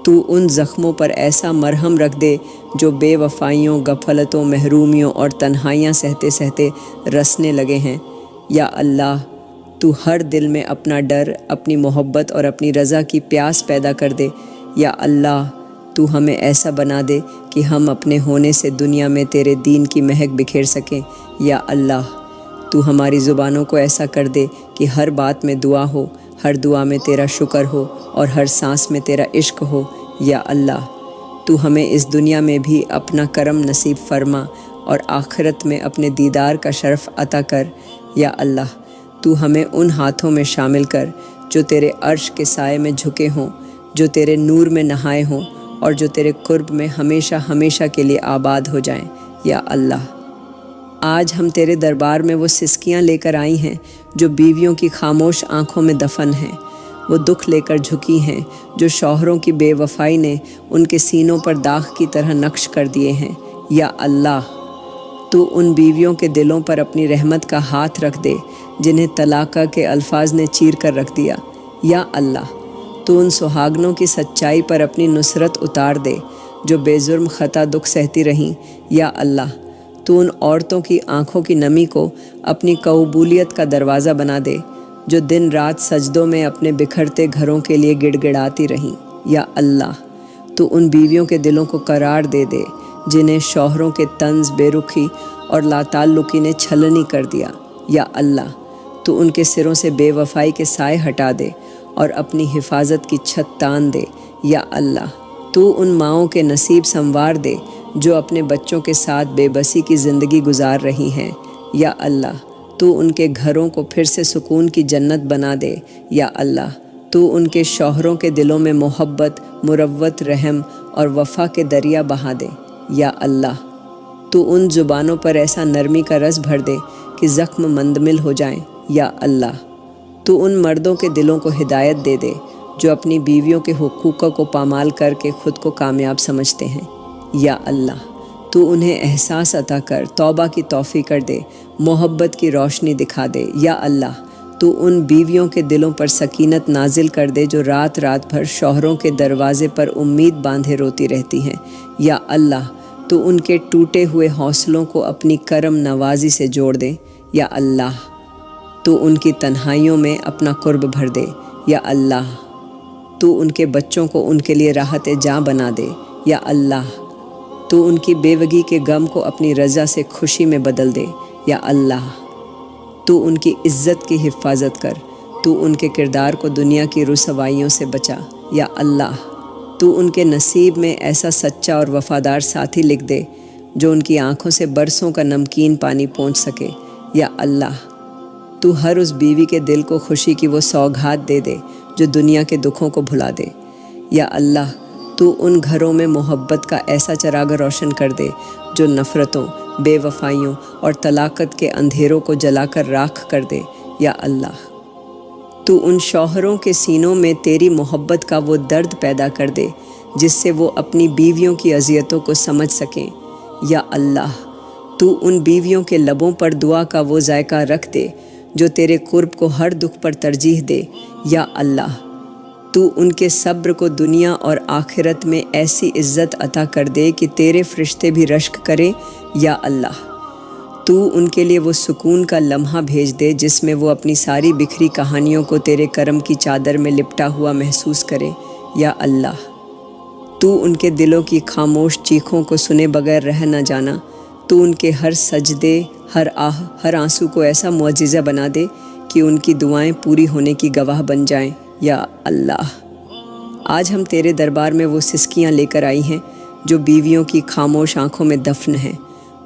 تو ان زخموں پر ایسا مرہم رکھ دے جو بے وفائیوں، غفلتوں، محرومیوں اور تنہائیاں سہتے سہتے رسنے لگے ہیں۔ یا اللہ، تو ہر دل میں اپنا ڈر، اپنی محبت اور اپنی رضا کی پیاس پیدا کر دے۔ یا اللہ، تو ہمیں ایسا بنا دے کہ ہم اپنے ہونے سے دنیا میں تیرے دین کی مہک بکھیر سکیں۔ یا اللہ، تو ہماری زبانوں کو ایسا کر دے کہ ہر بات میں دعا ہو، ہر دعا میں تیرا شکر ہو اور ہر سانس میں تیرا عشق ہو۔ یا اللہ، تو ہمیں اس دنیا میں بھی اپنا کرم نصیب فرما اور آخرت میں اپنے دیدار کا شرف عطا کر۔ یا اللہ، تو ہمیں ان ہاتھوں میں شامل کر جو تیرے عرش کے سائے میں جھکے ہوں، جو تیرے نور میں نہائے ہوں اور جو تیرے قرب میں ہمیشہ ہمیشہ کے لیے آباد ہو جائیں۔ یا اللہ، آج ہم تیرے دربار میں وہ سسکیاں لے کر آئی ہیں جو بیویوں کی خاموش آنکھوں میں دفن ہیں، وہ دکھ لے کر جھکی ہیں جو شوہروں کی بے وفائی نے ان کے سینوں پر داغ کی طرح نقش کر دیے ہیں۔ یا اللہ، تو ان بیویوں کے دلوں پر اپنی رحمت کا ہاتھ رکھ دے جنہیں طلاق کے الفاظ نے چیر کر رکھ دیا۔ یا اللہ، تو ان سہاگنوں کی سچائی پر اپنی نصرت اتار دے جو بے جرم خطا دکھ سہتی رہیں۔ یا اللہ، تو ان عورتوں کی آنکھوں کی نمی کو اپنی قبولیت کا دروازہ بنا دے جو دن رات سجدوں میں اپنے بکھرتے گھروں کے لیے گڑ گڑاتی رہیں۔ یا اللہ، تو ان بیویوں کے دلوں کو قرار دے دے جنہیں شوہروں کے طنز، بے رخی اور لاتعلقی نے چھلنی کر دیا۔ یا اللہ، تو ان کے سروں سے بے وفائی کے سائے ہٹا دے اور اپنی حفاظت کی چھت تان دے۔ یا اللہ، تو ان ماؤں کے نصیب سنوار دے جو اپنے بچوں کے ساتھ بے بسی کی زندگی گزار رہی ہیں۔ یا اللہ، تو ان کے گھروں کو پھر سے سکون کی جنت بنا دے۔ یا اللہ، تو ان کے شوہروں کے دلوں میں محبت، مروت، رحم اور وفا کے دریا بہا دے۔ یا اللہ، تو ان زبانوں پر ایسا نرمی کا رس بھر دے کہ زخم مندمل ہو جائیں۔ یا اللہ، تو ان مردوں کے دلوں کو ہدایت دے دے جو اپنی بیویوں کے حقوق کو پامال کر کے خود کو کامیاب سمجھتے ہیں۔ یا اللہ، تو انہیں احساس عطا کر، توبہ کی توفیق کر دے، محبت کی روشنی دکھا دے۔ یا اللہ، تو ان بیویوں کے دلوں پر سکینت نازل کر دے جو رات رات بھر شوہروں کے دروازے پر امید باندھے روتی رہتی ہیں۔ یا اللہ، تو ان کے ٹوٹے ہوئے حوصلوں کو اپنی کرم نوازی سے جوڑ دے۔ یا اللہ، تو تو ان کی تنہائیوں میں اپنا قرب بھر دے، یا اللہ تو ان کے بچوں کو ان کے لیے راحت جاں بنا دے، یا اللہ تو ان کی بیوگی کے غم کو اپنی رضا سے خوشی میں بدل دے، یا اللہ تو ان کی عزت کی حفاظت کر، تو ان کے کردار کو دنیا کی رسوائیوں سے بچا، یا اللہ تو ان کے نصیب میں ایسا سچا اور وفادار ساتھی لکھ دے جو ان کی آنکھوں سے برسوں کا نمکین پانی پہنچ سکے، یا اللہ تو ہر اس بیوی کے دل کو خوشی کی وہ سوغات دے دے جو دنیا کے دکھوں کو بھلا دے، یا اللہ تو ان گھروں میں محبت کا ایسا چراغ روشن کر دے جو نفرتوں، بے وفائیوں اور طلاقت کے اندھیروں کو جلا کر راکھ کر دے، یا اللہ تو ان شوہروں کے سینوں میں تیری محبت کا وہ درد پیدا کر دے جس سے وہ اپنی بیویوں کی اذیتوں کو سمجھ سکیں، یا اللہ تو ان بیویوں کے لبوں پر دعا کا وہ ذائقہ رکھ دے جو تیرے قرب کو ہر دکھ پر ترجیح دے، یا اللہ تو ان کے صبر کو دنیا اور آخرت میں ایسی عزت عطا کر دے کہ تیرے فرشتے بھی رشک کریں، یا اللہ تو ان کے لیے وہ سکون کا لمحہ بھیج دے جس میں وہ اپنی ساری بکھری کہانیوں کو تیرے کرم کی چادر میں لپٹا ہوا محسوس کرے، یا اللہ تو ان کے دلوں کی خاموش چیخوں کو سنے بغیر رہ نہ جانا، تو ان کے ہر سجدے، ہر آہ، ہر آنسو کو ایسا معجزہ بنا دے کہ ان کی دعائیں پوری ہونے کی گواہ بن جائیں، یا اللہ آج ہم تیرے دربار میں وہ سسکیاں لے کر آئی ہیں جو بیویوں کی خاموش آنکھوں میں دفن ہیں،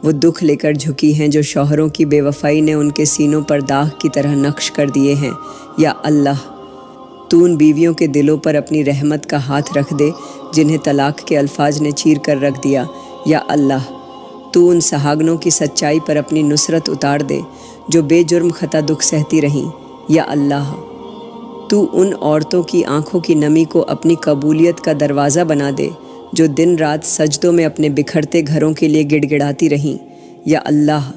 وہ دکھ لے کر جھکی ہیں جو شوہروں کی بے وفائی نے ان کے سینوں پر داغ کی طرح نقش کر دیے ہیں، یا اللہ تو ان بیویوں کے دلوں پر اپنی رحمت کا ہاتھ رکھ دے جنہیں طلاق کے الفاظ نے چیر کر رکھ دیا، یا اللہ تو ان سہاگنوں کی سچائی پر اپنی نصرت اتار دے جو بے جرم خطا دکھ سہتی رہیں، یا اللہ تو ان عورتوں کی آنکھوں کی نمی کو اپنی قبولیت کا دروازہ بنا دے جو دن رات سجدوں میں اپنے بکھرتے گھروں کے لیے گڑ گڑاتی رہیں، یا اللہ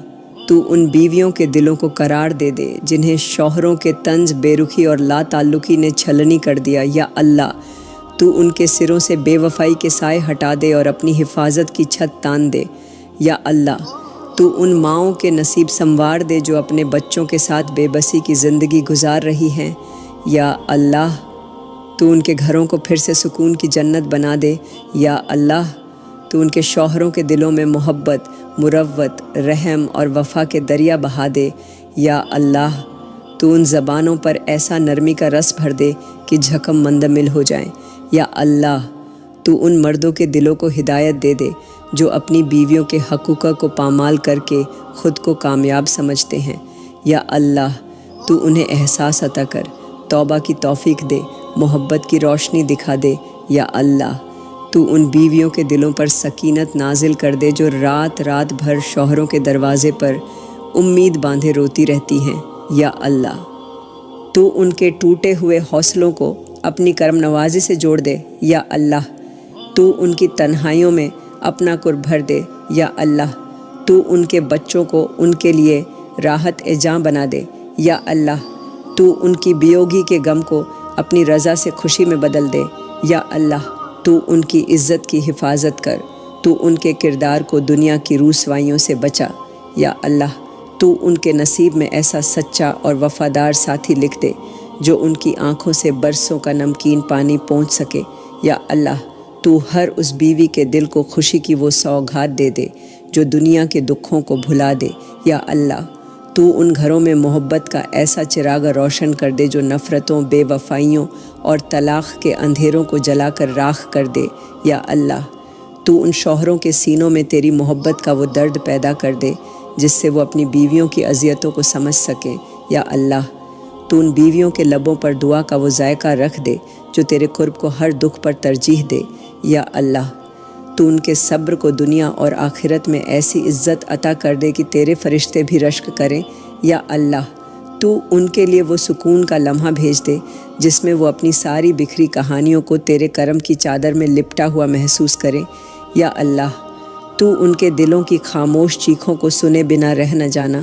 تو ان بیویوں کے دلوں کو قرار دے دے جنہیں شوہروں کے طنز، بے رخی اور لا تعلقی نے چھلنی کر دیا، یا اللہ تو ان کے سروں سے بے وفائی کے سائے ہٹا دے اور اپنی حفاظت کی چھت تان دے، یا اللہ تو ان ماؤں کے نصیب سنوار دے جو اپنے بچوں کے ساتھ بے بسی کی زندگی گزار رہی ہیں، یا اللہ تو ان کے گھروں کو پھر سے سکون کی جنت بنا دے، یا اللہ تو ان کے شوہروں کے دلوں میں محبت، مروت، رحم اور وفا کے دریا بہا دے، یا اللہ تو ان زبانوں پر ایسا نرمی کا رس بھر دے کہ جھکم مندمل ہو جائیں، یا اللہ تو ان مردوں کے دلوں کو ہدایت دے دے جو اپنی بیویوں کے حقوق کو پامال کر کے خود کو کامیاب سمجھتے ہیں، یا اللہ تو انہیں احساس عطا کر، توبہ کی توفیق دے، محبت کی روشنی دکھا دے، یا اللہ تو ان بیویوں کے دلوں پر سکینت نازل کر دے جو رات رات بھر شوہروں کے دروازے پر امید باندھے روتی رہتی ہیں، یا اللہ تو ان کے ٹوٹے ہوئے حوصلوں کو اپنی کرم نوازی سے جوڑ دے، یا اللہ تو ان کی تنہائیوں میں اپنا قرب بھر دے، یا اللہ تو ان کے بچوں کو ان کے لیے راحت جاں بنا دے، یا اللہ تو ان کی بیوگی کے غم کو اپنی رضا سے خوشی میں بدل دے، یا اللہ تو ان کی عزت کی حفاظت کر، تو ان کے کردار کو دنیا کی رسوائیوں سے بچا، یا اللہ تو ان کے نصیب میں ایسا سچا اور وفادار ساتھی لکھ دے جو ان کی آنکھوں سے برسوں کا نمکین پانی پہنچ سکے، یا اللہ تو ہر اس بیوی کے دل کو خوشی کی وہ سوغات دے دے جو دنیا کے دکھوں کو بھلا دے، یا اللہ تو ان گھروں میں محبت کا ایسا چراغ روشن کر دے جو نفرتوں، بے وفائیوں اور طلاق کے اندھیروں کو جلا کر راکھ کر دے، یا اللہ تو ان شوہروں کے سینوں میں تیری محبت کا وہ درد پیدا کر دے جس سے وہ اپنی بیویوں کی اذیتوں کو سمجھ سکیں، یا اللہ تو ان بیویوں کے لبوں پر دعا کا وہ ذائقہ رکھ دے جو تیرے قرب کو ہر دکھ پر ترجیح دے، یا اللہ تو ان کے صبر کو دنیا اور آخرت میں ایسی عزت عطا کر دے کہ تیرے فرشتے بھی رشک کریں، یا اللہ تو ان کے لیے وہ سکون کا لمحہ بھیج دے جس میں وہ اپنی ساری بکھری کہانیوں کو تیرے کرم کی چادر میں لپٹا ہوا محسوس کریں، یا اللہ تو ان کے دلوں کی خاموش چیخوں کو سنے بنا رہ نہ جانا،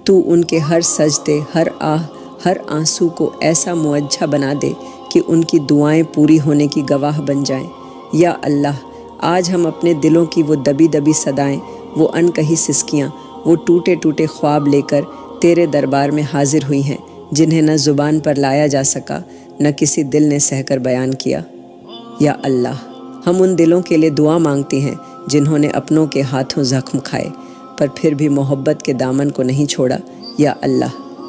تو ان کے ہر سجدے، ہر آہ، ہر آنسو کو ایسا موجہ بنا دے کہ ان کی دعائیں پوری ہونے کی گواہ بن جائیں، یا اللہ آج ہم اپنے دلوں کی وہ دبی دبی صدائیں، وہ ان کہی سسکیاں، وہ ٹوٹے ٹوٹے خواب لے کر تیرے دربار میں حاضر ہوئی ہیں، جنہیں نہ زبان پر لایا جا سکا نہ کسی دل نے سہ کر بیان کیا۔ یا اللہ، ہم ان دلوں کے لیے دعا مانگتے ہیں جنہوں نے اپنوں کے ہاتھوں زخم کھائے پر پھر بھی محبت کے دامن کو نہیں چھوڑا۔ یا اللہ،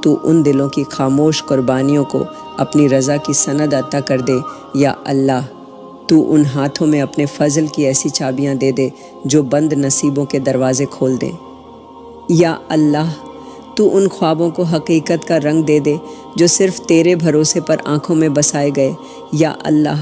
تو ان دلوں کی خاموش قربانیوں کو اپنی رضا کی سند عطا کر دے۔ یا اللہ، تو ان ہاتھوں میں اپنے فضل کی ایسی چابیاں دے دے جو بند نصیبوں کے دروازے کھول دیں۔ یا اللہ، تو ان خوابوں کو حقیقت کا رنگ دے دے جو صرف تیرے بھروسے پر آنکھوں میں بسائے گئے۔ یا اللہ،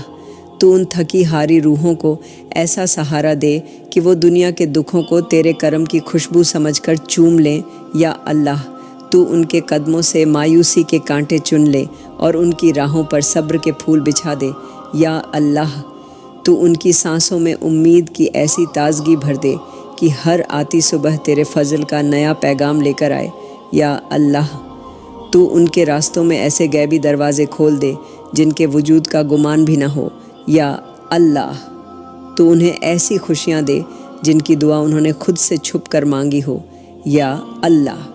تو ان تھکی ہاری روحوں کو ایسا سہارا دے کہ وہ دنیا کے دکھوں کو تیرے کرم کی خوشبو سمجھ کر چوم لیں۔ یا اللہ، تو ان کے قدموں سے مایوسی کے کانٹے چن لے اور ان کی راہوں پر صبر کے پھول بچھا دے۔ یا اللہ، تو ان کی سانسوں میں امید کی ایسی تازگی بھر دے کہ ہر آتی صبح تیرے فضل کا نیا پیغام لے کر آئے۔ یا اللہ، تو ان کے راستوں میں ایسے غیبی دروازے کھول دے جن کے وجود کا گمان بھی نہ ہو۔ یا اللہ، تو انہیں ایسی خوشیاں دے جن کی دعا انہوں نے خود سے چھپ کر مانگی ہو۔ یا اللہ،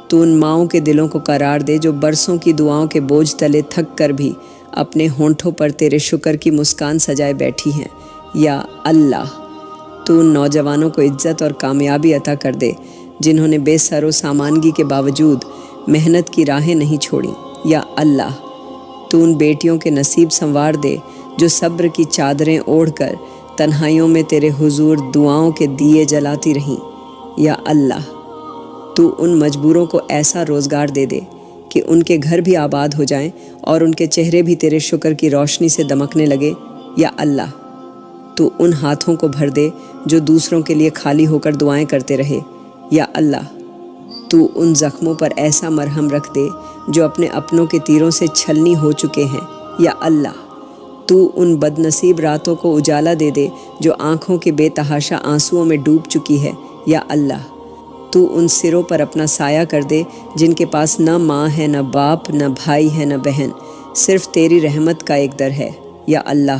تو ان ماؤں کے دلوں کو قرار دے جو برسوں کی دعاؤں کے بوجھ تلے تھک کر بھی اپنے ہونٹوں پر تیرے شکر کی مسکان سجائے بیٹھی ہیں۔ یا اللہ، تو ان نوجوانوں کو عزت اور کامیابی عطا کر دے جنہوں نے بے سر و سامانگی کے باوجود محنت کی راہیں نہیں چھوڑیں۔ یا اللہ، تو ان بیٹیوں کے نصیب سنوار دے جو صبر کی چادریں اوڑھ کر تنہائیوں میں تیرے حضور دعاؤں کے دیے جلاتی رہیں۔ یا اللہ، تو ان مجبوروں کو ایسا روزگار دے دے کہ ان کے گھر بھی آباد ہو جائیں اور ان کے چہرے بھی تیرے شکر کی روشنی سے دمکنے لگے۔ یا اللہ، تو ان ہاتھوں کو بھر دے جو دوسروں کے لیے خالی ہو کر دعائیں کرتے رہے۔ یا اللہ، تو ان زخموں پر ایسا مرہم رکھ دے جو اپنے اپنوں کے تیروں سے چھلنی ہو چکے ہیں۔ یا اللہ، تو ان بد نصیب راتوں کو اجالا دے دے جو آنکھوں کے بے تحاشا آنسوؤں میں ڈوب چکی ہے۔ یا اللہ، تو ان سروں پر اپنا سایہ کر دے جن کے پاس نہ ماں ہے، نہ باپ، نہ بھائی ہے، نہ بہن، صرف تیری رحمت کا ایک در ہے۔ یا اللہ،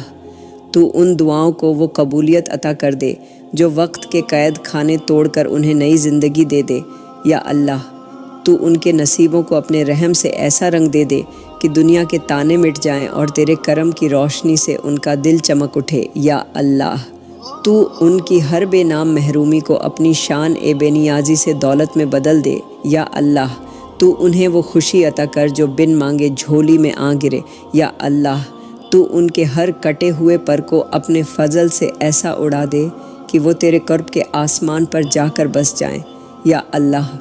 تو ان دعاؤں کو وہ قبولیت عطا کر دے جو وقت کے قید خانے توڑ کر انہیں نئی زندگی دے دے۔ یا اللہ، تو ان کے نصیبوں کو اپنے رحم سے ایسا رنگ دے دے کہ دنیا کے تانے مٹ جائیں اور تیرے کرم کی روشنی سے ان کا دل چمک اٹھے۔ یا اللہ، تو ان کی ہر بے نام محرومی کو اپنی شان بے نیازی سے دولت میں بدل دے۔ یا اللہ، تو انہیں وہ خوشی عطا کر جو بن مانگے جھولی میں آ گرے۔ یا اللہ، تو ان کے ہر کٹے ہوئے پر کو اپنے فضل سے ایسا اڑا دے کہ وہ تیرے قرب کے آسمان پر جا کر بس جائیں۔ یا اللہ،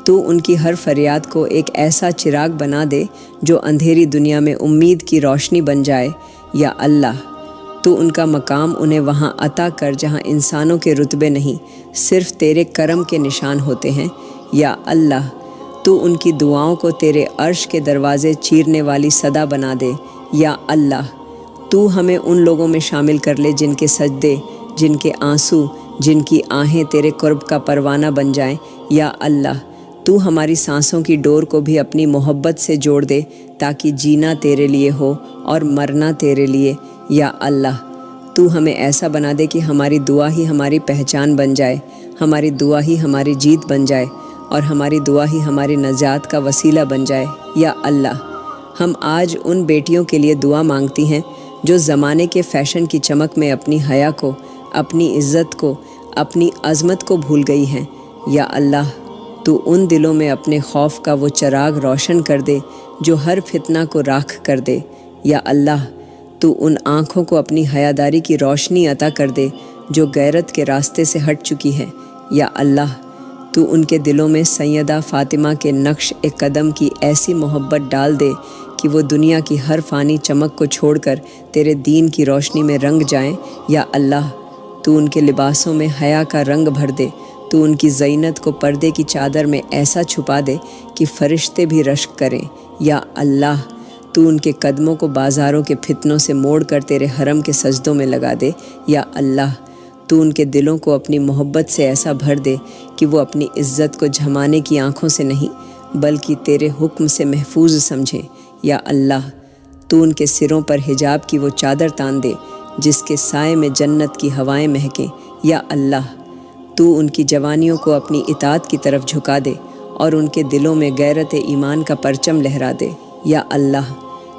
تو ان کی ہر فریاد کو ایک ایسا چراغ بنا دے جو اندھیری دنیا میں امید کی روشنی بن جائے۔ یا اللہ، تو ان کا مقام انہیں وہاں عطا کر جہاں انسانوں کے رتبے نہیں، صرف تیرے کرم کے نشان ہوتے ہیں۔ یا اللہ، تو ان کی دعاؤں کو تیرے عرش کے دروازے چیرنے والی صدا بنا دے۔ یا اللہ، تو ہمیں ان لوگوں میں شامل کر لے جن کے سجدے، جن کے آنسو، جن کی آہیں تیرے قرب کا پروانہ بن جائیں۔ یا اللہ، تو ہماری سانسوں کی ڈور کو بھی اپنی محبت سے جوڑ دے تاکہ جینا تیرے لیے ہو اور مرنا تیرے لیے۔ یا اللہ، تو ہمیں ایسا بنا دے کہ ہماری دعا ہی ہماری پہچان بن جائے، ہماری دعا ہی ہماری جیت بن جائے اور ہماری دعا ہی ہماری نجات کا وسیلہ بن جائے۔ یا اللہ، ہم آج ان بیٹیوں کے لیے دعا مانگتی ہیں جو زمانے کے فیشن کی چمک میں اپنی حیا کو، اپنی عزت کو، اپنی عظمت کو بھول گئی ہیں۔ یا اللہ، تو ان دلوں میں اپنے خوف کا وہ چراغ روشن کر دے جو ہر فتنہ کو راکھ کر دے۔ یا اللہ، تو ان آنکھوں کو اپنی حیاداری کی روشنی عطا کر دے جو غیرت کے راستے سے ہٹ چکی ہے۔ یا اللہ، تو ان کے دلوں میں سیدہ فاطمہ کے نقش قدم کی ایسی محبت ڈال دے کہ وہ دنیا کی ہر فانی چمک کو چھوڑ کر تیرے دین کی روشنی میں رنگ جائیں۔ یا اللہ، تو ان کے لباسوں میں حیا کا رنگ بھر دے، تو ان کی زینت کو پردے کی چادر میں ایسا چھپا دے کہ فرشتے بھی رشک کریں۔ یا اللہ، تو ان کے قدموں کو بازاروں کے فتنوں سے موڑ کر تیرے حرم کے سجدوں میں لگا دے۔ یا اللہ، تو ان کے دلوں کو اپنی محبت سے ایسا بھر دے کہ وہ اپنی عزت کو جھمانے کی آنکھوں سے نہیں بلکہ تیرے حکم سے محفوظ سمجھیں۔ یا اللہ، تو ان کے سروں پر حجاب کی وہ چادر تان دے جس کے سائے میں جنت کی ہوائیں مہکیں۔ یا اللہ، تو ان کی جوانیوں کو اپنی اطاعت کی طرف جھکا دے اور ان کے دلوں میں غیرت ایمان کا پرچم لہرا دے۔ یا اللہ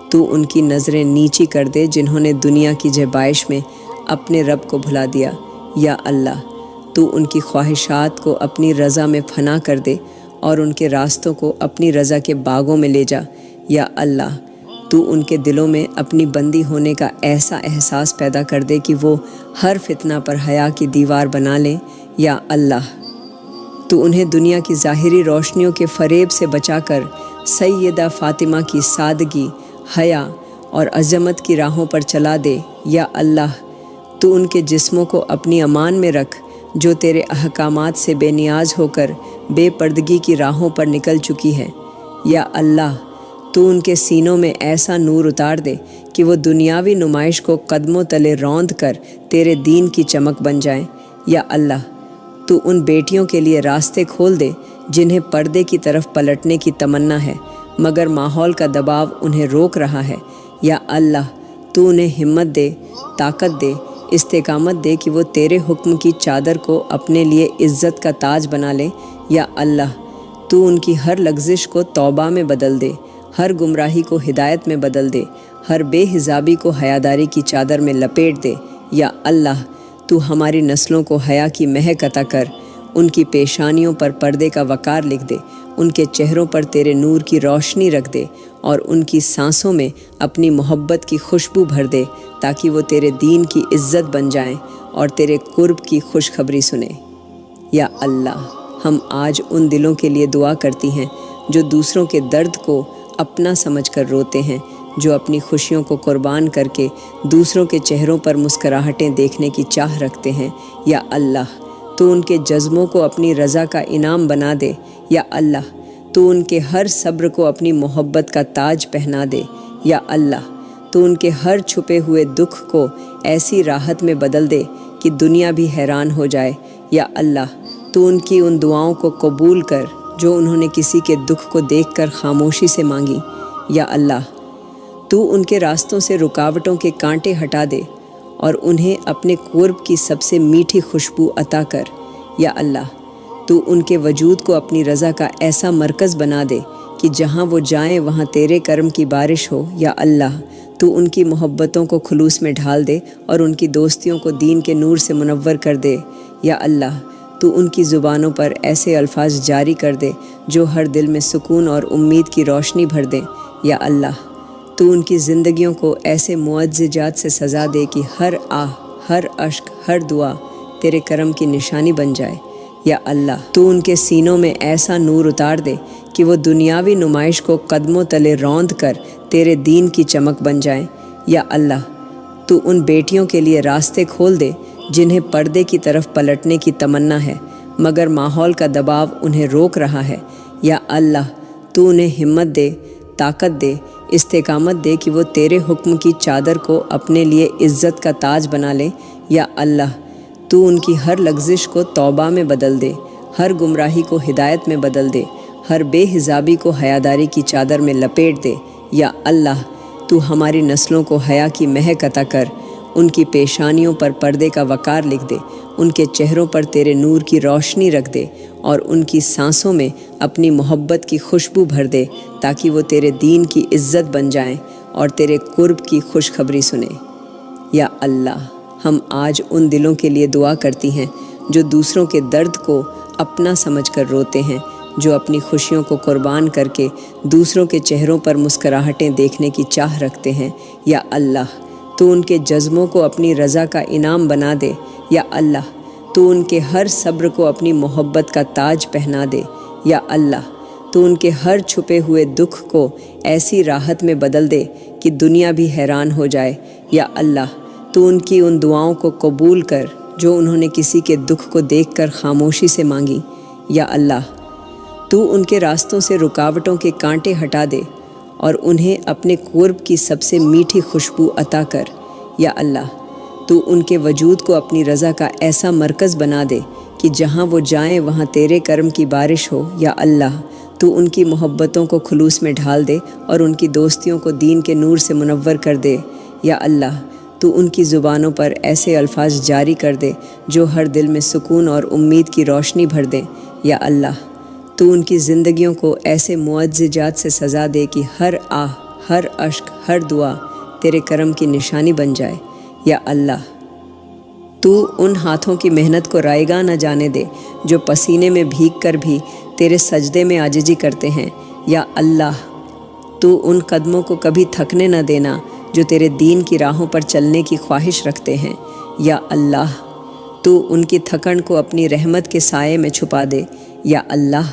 تو ان کی نظریں نیچی کر دے جنہوں نے دنیا کی زیبائش میں اپنے رب کو بھلا دیا۔ یا اللہ تو ان کی خواہشات کو اپنی رضا میں فنا کر دے اور ان کے راستوں کو اپنی رضا کے باغوں میں لے جا۔ یا اللہ تو ان کے دلوں میں اپنی بندی ہونے کا ایسا احساس پیدا کر دے کہ وہ ہر فتنہ پر حیا کی دیوار بنا لیں۔ یا اللہ تو انہیں دنیا کی ظاہری روشنیوں کے فریب سے بچا کر سیدہ فاطمہ کی سادگی، حیا اور عظمت کی راہوں پر چلا دے۔ یا اللہ تو ان کے جسموں کو اپنی امان میں رکھ جو تیرے احکامات سے بے نیاز ہو کر بے پردگی کی راہوں پر نکل چکی ہے۔ یا اللہ تو ان کے سینوں میں ایسا نور اتار دے کہ وہ دنیاوی نمائش کو قدموں تلے روند کر تیرے دین کی چمک بن جائیں۔ یا اللہ تو ان بیٹیوں کے لیے راستے کھول دے جنہیں پردے کی طرف پلٹنے کی تمنا ہے مگر ماحول کا دباؤ انہیں روک رہا ہے۔ یا اللہ تو انہیں ہمت دے، طاقت دے، استقامت دے کہ وہ تیرے حکم کی چادر کو اپنے لیے عزت کا تاج بنا لیں۔ یا اللہ تو ان کی ہر لغزش کو توبہ میں بدل دے، ہر گمراہی کو ہدایت میں بدل دے، ہر بے حجابی کو حیاداری کی چادر میں لپیٹ دے۔ یا اللہ تو ہماری نسلوں کو حیا کی مہک عطا کر، ان کی پیشانیوں پر پردے کا وقار لکھ دے، ان کے چہروں پر تیرے نور کی روشنی رکھ دے اور ان کی سانسوں میں اپنی محبت کی خوشبو بھر دے تاکہ وہ تیرے دین کی عزت بن جائیں اور تیرے قرب کی خوشخبری سنیں۔ یا اللہ ہم آج ان دلوں کے لیے دعا کرتی ہیں جو دوسروں کے درد کو اپنا سمجھ کر روتے ہیں، جو اپنی خوشیوں کو قربان کر کے دوسروں کے چہروں پر مسکراہٹیں دیکھنے کی چاہ رکھتے ہیں۔ یا اللہ تو ان کے جذبوں کو اپنی رضا کا انعام بنا دے۔ یا اللہ تو ان کے ہر صبر کو اپنی محبت کا تاج پہنا دے۔ یا اللہ تو ان کے ہر چھپے ہوئے دکھ کو ایسی راحت میں بدل دے کہ دنیا بھی حیران ہو جائے۔ یا اللہ تو ان کی ان دعاؤں کو قبول کر جو انہوں نے کسی کے دکھ کو دیکھ کر خاموشی سے مانگی۔ یا اللہ تو ان کے راستوں سے رکاوٹوں کے کانٹے ہٹا دے اور انہیں اپنے قرب کی سب سے میٹھی خوشبو عطا کر۔ یا اللہ تو ان کے وجود کو اپنی رضا کا ایسا مرکز بنا دے کہ جہاں وہ جائیں وہاں تیرے کرم کی بارش ہو۔ یا اللہ تو ان کی محبتوں کو خلوص میں ڈھال دے اور ان کی دوستیوں کو دین کے نور سے منور کر دے۔ یا اللہ تو ان کی زبانوں پر ایسے الفاظ جاری کر دے جو ہر دل میں سکون اور امید کی روشنی بھر دیں۔ یا اللہ تو ان کی زندگیوں کو ایسے معجزات سے سزا دے کہ ہر آہ، ہر اشک، ہر دعا تیرے کرم کی نشانی بن جائے۔ یا اللہ تو ان کے سینوں میں ایسا نور اتار دے کہ وہ دنیاوی نمائش کو قدموں تلے روند کر تیرے دین کی چمک بن جائیں۔ یا اللہ تو ان بیٹیوں کے لیے راستے کھول دے جنہیں پردے کی طرف پلٹنے کی تمنا ہے مگر ماحول کا دباؤ انہیں روک رہا ہے۔ یا اللہ تو انہیں ہمت دے، طاقت دے، استقامت دے کہ وہ تیرے حکم کی چادر کو اپنے لیے عزت کا تاج بنا لیں۔ یا اللہ تو ان کی ہر لغزش کو توبہ میں بدل دے، ہر گمراہی کو ہدایت میں بدل دے، ہر بے حجابی کو حیاداری کی چادر میں لپیٹ دے۔ یا اللہ تو ہماری نسلوں کو حیا کی مہک عطا کر، ان کی پیشانیوں پر پردے کا وقار لکھ دے، ان کے چہروں پر تیرے نور کی روشنی رکھ دے اور ان کی سانسوں میں اپنی محبت کی خوشبو بھر دے تاکہ وہ تیرے دین کی عزت بن جائیں اور تیرے قرب کی خوشخبری سنیں۔ یا اللہ ہم آج ان دلوں کے لیے دعا کرتی ہیں جو دوسروں کے درد کو اپنا سمجھ کر روتے ہیں، جو اپنی خوشیوں کو قربان کر کے دوسروں کے چہروں پر مسکراہٹیں دیکھنے کی چاہ رکھتے ہیں۔ یا اللہ تو ان کے جذبوں کو اپنی رضا کا انعام بنا دے۔ یا اللہ تو ان کے ہر صبر کو اپنی محبت کا تاج پہنا دے۔ یا اللہ تو ان کے ہر چھپے ہوئے دکھ کو ایسی راحت میں بدل دے کہ دنیا بھی حیران ہو جائے۔ یا اللہ تو ان کی ان دعاؤں کو قبول کر جو انہوں نے کسی کے دکھ کو دیکھ کر خاموشی سے مانگی۔ یا اللہ تو ان کے راستوں سے رکاوٹوں کے کانٹے ہٹا دے اور انہیں اپنے قرب کی سب سے میٹھی خوشبو عطا کر۔ یا اللہ تو ان کے وجود کو اپنی رضا کا ایسا مرکز بنا دے کہ جہاں وہ جائیں وہاں تیرے کرم کی بارش ہو۔ یا اللہ تو ان کی محبتوں کو خلوص میں ڈھال دے اور ان کی دوستیوں کو دین کے نور سے منور کر دے۔ یا اللہ تو ان کی زبانوں پر ایسے الفاظ جاری کر دے جو ہر دل میں سکون اور امید کی روشنی بھر دیں۔ یا اللہ تو ان کی زندگیوں کو ایسے معجزات سے سزا دے کہ ہر آہ، ہر اشک، ہر دعا تیرے کرم کی نشانی بن جائے۔ یا اللہ، تو ان ہاتھوں کی محنت کو رائیگاں نہ جانے دے جو پسینے میں بھیگ کر بھی تیرے سجدے میں عاجزی کرتے ہیں۔ یا اللہ، تو ان قدموں کو کبھی تھکنے نہ دینا جو تیرے دین کی راہوں پر چلنے کی خواہش رکھتے ہیں۔ یا اللہ، تو ان کی تھکن کو اپنی رحمت کے سائے میں چھپا دے۔ یا اللہ،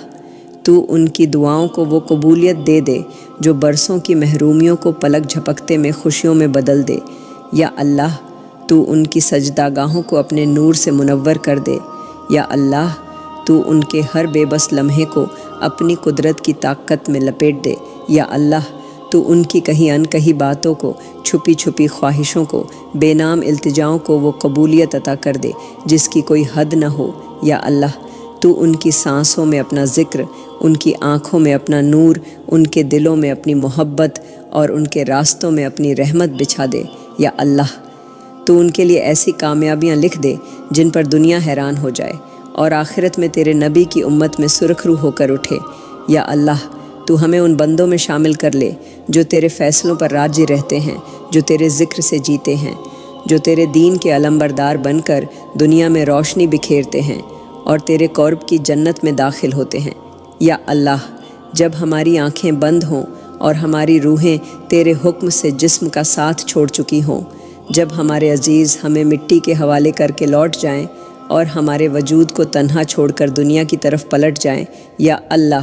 تو ان کی دعاؤں کو وہ قبولیت دے دے جو برسوں کی محرومیوں کو پلک جھپکتے میں خوشیوں میں بدل دے۔ یا اللہ، تو ان کی سجدہ گاہوں کو اپنے نور سے منور کر دے۔ یا اللہ، تو ان کے ہر بے بس لمحے کو اپنی قدرت کی طاقت میں لپیٹ دے۔ یا اللہ، تو ان کی کہیں انکہی باتوں کو، چھپی چھپی خواہشوں کو، بے نام التجاؤں کو وہ قبولیت عطا کر دے جس کی کوئی حد نہ ہو۔ یا اللہ، تو ان کی سانسوں میں اپنا ذکر، ان کی آنکھوں میں اپنا نور، ان کے دلوں میں اپنی محبت اور ان کے راستوں میں اپنی رحمت بچھا دے۔ یا اللہ، تو ان کے لیے ایسی کامیابیاں لکھ دے جن پر دنیا حیران ہو جائے اور آخرت میں تیرے نبی کی امت میں سرخ رو ہو کر اٹھے۔ یا اللہ، تو ہمیں ان بندوں میں شامل کر لے جو تیرے فیصلوں پر راضی رہتے ہیں، جو تیرے ذکر سے جیتے ہیں، جو تیرے دین کے علمبردار بن کر دنیا میں روشنی بکھیرتے ہیں اور تیرے قرب کی جنت میں داخل ہوتے ہیں۔ یا اللہ، جب ہماری آنکھیں بند ہوں اور ہماری روحیں تیرے حکم سے جسم کا ساتھ چھوڑ چکی ہوں، جب ہمارے عزیز ہمیں مٹی کے حوالے کر کے لوٹ جائیں اور ہمارے وجود کو تنہا چھوڑ کر دنیا کی طرف پلٹ جائیں، یا اللہ،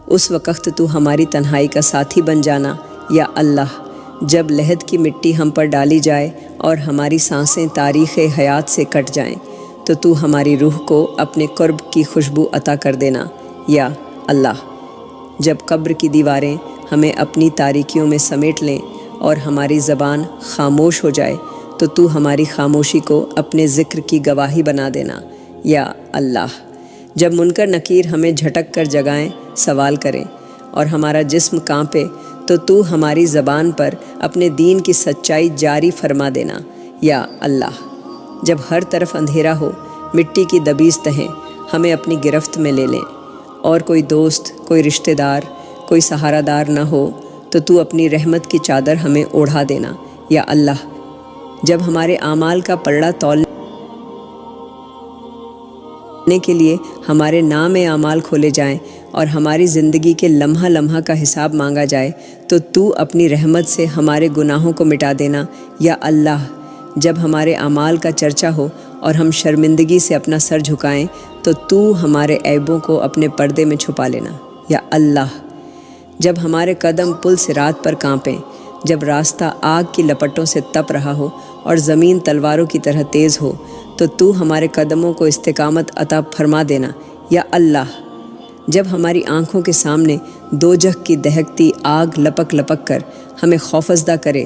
اس وقت تو ہماری تنہائی کا ساتھی بن جانا۔ یا اللہ، جب لحد کی مٹی ہم پر ڈالی جائے اور ہماری سانسیں تاریخ حیات سے کٹ جائیں تو ہماری روح کو اپنے قرب کی خوشبو عطا کر دینا۔ یا اللہ، جب قبر کی دیواریں ہمیں اپنی تاریکیوں میں سمیٹ لیں اور ہماری زبان خاموش ہو جائے تو ہماری خاموشی کو اپنے ذکر کی گواہی بنا دینا۔ یا اللہ، جب منکر نکیر ہمیں جھٹک کر جگائیں، سوال کریں اور ہمارا جسم کانپے تو ہماری زبان پر اپنے دین کی سچائی جاری فرما دینا۔ یا اللہ، جب ہر طرف اندھیرا ہو، مٹی کی دبیز تہیں ہمیں اپنی گرفت میں لے لیں اور کوئی دوست، کوئی رشتہ دار، کوئی سہارا دار نہ ہو تو اپنی رحمت کی چادر ہمیں اوڑھا دینا۔ یا اللہ، جب ہمارے اعمال کا پلڑا تولنے کے لیے ہمارے نام اعمال کھولے جائیں اور ہماری زندگی کے لمحہ لمحہ کا حساب مانگا جائے تو اپنی رحمت سے ہمارے گناہوں کو مٹا دینا۔ یا اللہ، جب ہمارے اعمال کا چرچا ہو اور ہم شرمندگی سے اپنا سر جھکائیں تو ہمارے عیبوں کو اپنے پردے میں چھپا لینا۔ یا اللہ، جب ہمارے قدم پل صراط پر کانپیں، جب راستہ آگ کی لپٹوں سے تپ رہا ہو اور زمین تلواروں کی طرح تیز ہو تو ہمارے قدموں کو استقامت عطا فرما دینا۔ یا اللہ، جب ہماری آنکھوں کے سامنے دوزخ کی دہکتی آگ لپک لپک کر ہمیں خوفزدہ کرے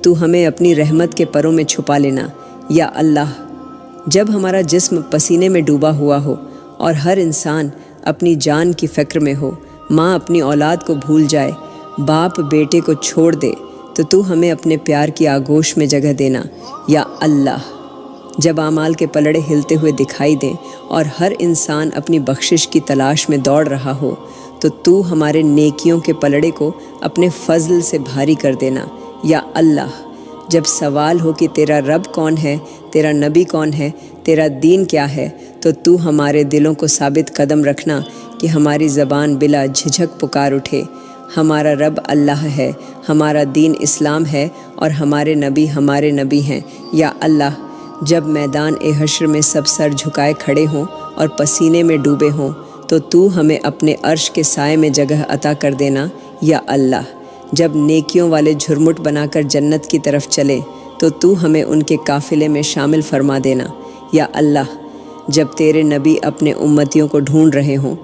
تو ہمیں اپنی رحمت کے پروں میں چھپا لینا۔ یا اللہ، جب ہمارا جسم پسینے میں ڈوبا ہوا ہو اور ہر انسان اپنی جان کی فکر میں ہو، ماں اپنی اولاد کو بھول جائے، باپ بیٹے کو چھوڑ دے تو ہمیں اپنے پیار کی آغوش میں جگہ دینا۔ یا اللہ، جب اعمال کے پلڑے ہلتے ہوئے دکھائی دیں اور ہر انسان اپنی بخشش کی تلاش میں دوڑ رہا ہو تو ہمارے نیکیوں کے پلڑے کو اپنے فضل سے بھاری کر دینا۔ یا اللہ، جب سوال ہو کہ تیرا رب کون ہے، تیرا نبی کون ہے، تیرا دین کیا ہے تو ہمارے دلوں کو ثابت قدم رکھنا کہ ہماری زبان بلا جھجھک پکار اٹھے، ہمارا رب اللہ ہے، ہمارا دین اسلام ہے اور ہمارے نبی ہیں۔ یا اللہ، جب میدان حشر میں سب سر جھکائے کھڑے ہوں اور پسینے میں ڈوبے ہوں تو ہمیں اپنے عرش کے سائے میں جگہ عطا کر دینا۔ یا اللہ، جب نیکیوں والے جھرمٹ بنا کر جنت کی طرف چلے تو ہمیں ان کے قافلے میں شامل فرما دینا۔ یا اللہ، جب تیرے نبی اپنے امتیوں کو ڈھونڈ رہے ہوں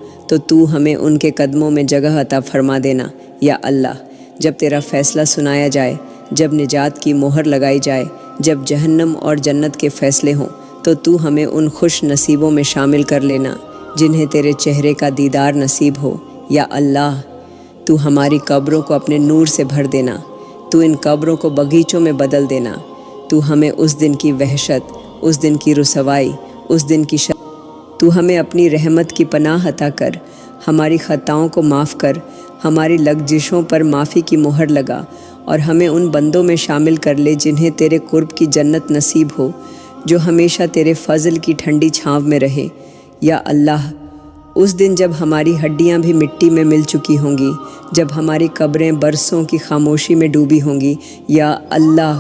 تو ہمیں ان کے قدموں میں جگہ عطا فرما دینا۔ یا اللہ، جب تیرا فیصلہ سنایا جائے، جب نجات کی مہر لگائی جائے، جب جہنم اور جنت کے فیصلے ہوں تو ہمیں ان خوش نصیبوں میں شامل کر لینا جنہیں تیرے چہرے کا دیدار نصیب ہو۔ یا اللہ، تو ہماری قبروں کو اپنے نور سے بھر دینا، تو ان قبروں کو باغیچوں میں بدل دینا، تو ہمیں اس دن کی وحشت، اس دن کی رسوائی، اس دن کی تو ہمیں اپنی رحمت کی پناہ عطا کر، ہماری خطاؤں کو معاف کر، ہماری لغزشوں پر معافی کی مہر لگا اور ہمیں ان بندوں میں شامل کر لے جنہیں تیرے قرب کی جنت نصیب ہو، جو ہمیشہ تیرے فضل کی ٹھنڈی چھاؤں میں رہے۔ یا اللہ، اس دن جب ہماری ہڈیاں بھی مٹی میں مل چکی ہوں گی، جب ہماری قبریں برسوں کی خاموشی میں ڈوبی ہوں گی، یا اللہ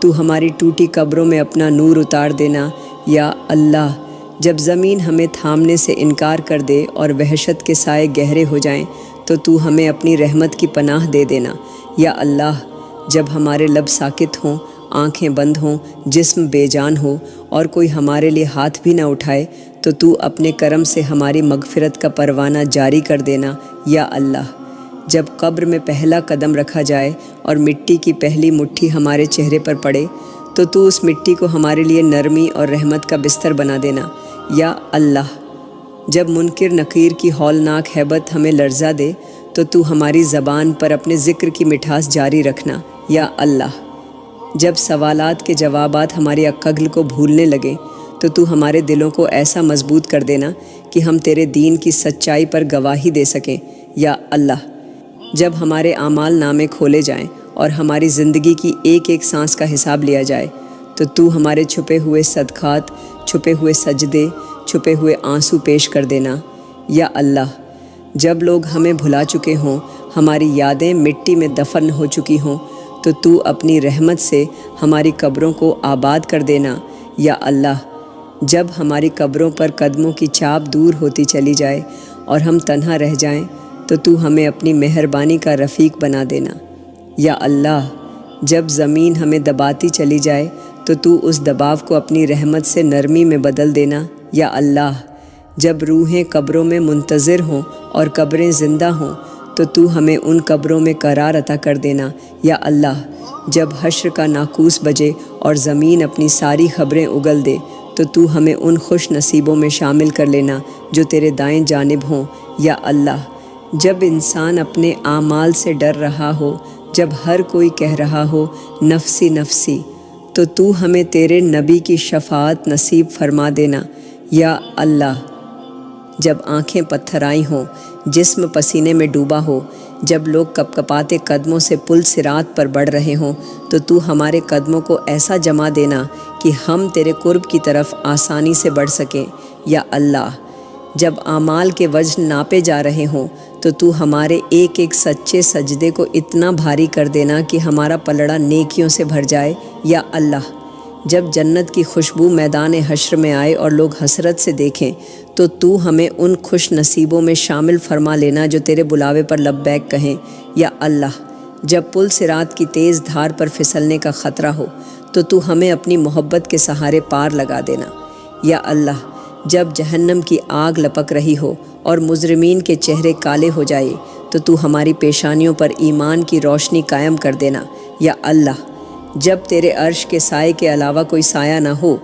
تو ہماری ٹوٹی قبروں میں اپنا نور اتار دینا۔ یا اللہ، جب زمین ہمیں تھامنے سے انکار کر دے اور وحشت کے سائے گہرے ہو جائیں تو ہمیں اپنی رحمت کی پناہ دے دینا۔ یا اللہ، جب ہمارے لب ساکت ہوں، آنکھیں بند ہوں، جسم بے جان ہو اور کوئی ہمارے لیے ہاتھ بھی نہ اٹھائے تو اپنے کرم سے ہماری مغفرت کا پروانہ جاری کر دینا۔ یا اللہ، جب قبر میں پہلا قدم رکھا جائے اور مٹی کی پہلی مٹھی ہمارے چہرے پر پڑے تو اس مٹی کو ہمارے لیے نرمی اور رحمت کا بستر بنا دینا۔ یا اللہ، جب منکر نکیر کی ہولناک ہیبت ہمیں لرزا دے تو ہماری زبان پر اپنے ذکر کی مٹھاس جاری رکھنا۔ یا اللہ، جب سوالات کے جوابات ہماری عقل کو بھولنے لگے تو ہمارے دلوں کو ایسا مضبوط کر دینا کہ ہم تیرے دین کی سچائی پر گواہی دے سکیں۔ یا اللہ، جب ہمارے اعمال نامے کھولے جائیں اور ہماری زندگی کی ایک ایک سانس کا حساب لیا جائے تو ہمارے چھپے ہوئے صدقات، چھپے ہوئے سجدے، چھپے ہوئے آنسو پیش کر دینا۔ یا اللہ، جب لوگ ہمیں بھلا چکے ہوں، ہماری یادیں مٹی میں دفن ہو چکی ہوں تو اپنی رحمت سے ہماری قبروں کو آباد کر دینا۔ یا اللہ، جب ہماری قبروں پر قدموں کی چاپ دور ہوتی چلی جائے اور ہم تنہا رہ جائیں تو ہمیں اپنی مہربانی کا رفیق بنا دینا۔ یا اللہ، جب زمین ہمیں دباتی چلی جائے تو اس دباؤ کو اپنی رحمت سے نرمی میں بدل دینا۔ یا اللہ، جب روحیں قبروں میں منتظر ہوں اور قبریں زندہ ہوں تو ہمیں ان قبروں میں قرار عطا کر دینا۔ یا اللہ، جب حشر کا ناقوس بجے اور زمین اپنی ساری خبریں اگل دے تو ہمیں ان خوش نصیبوں میں شامل کر لینا جو تیرے دائیں جانب ہوں۔ یا اللہ، جب انسان اپنے اعمال سے ڈر رہا ہو، جب ہر کوئی کہہ رہا ہو نفسی نفسی تو ہمیں تیرے نبی کی شفاعت نصیب فرما دینا۔ یا اللہ، جب آنکھیں پتھرائی ہوں، جسم پسینے میں ڈوبا ہو، جب لوگ کپکپاتے قدموں سے پل صراط پر بڑھ رہے ہوں تو ہمارے قدموں کو ایسا جما دینا کہ ہم تیرے قرب کی طرف آسانی سے بڑھ سکیں۔ یا اللہ، جب اعمال کے وزن ناپے جا رہے ہوں تو ہمارے ایک ایک سچے سجدے کو اتنا بھاری کر دینا کہ ہمارا پلڑا نیکیوں سے بھر جائے۔ یا اللہ، جب جنت کی خوشبو میدان حشر میں آئے اور لوگ حسرت سے دیکھیں تو ہمیں ان خوش نصیبوں میں شامل فرما لینا جو تیرے بلاوے پر لبیک کہیں۔ یا اللہ، جب پل صراط کی تیز دھار پر پھسلنے کا خطرہ ہو تو ہمیں اپنی محبت کے سہارے پار لگا دینا۔ یا اللہ، جب جہنم کی آگ لپک رہی ہو اور مجرمین کے چہرے کالے ہو جائے تو ہماری پیشانیوں پر ایمان کی روشنی قائم کر دینا۔ یا اللہ، جب تیرے عرش کے سائے کے علاوہ کوئی سایہ نہ ہو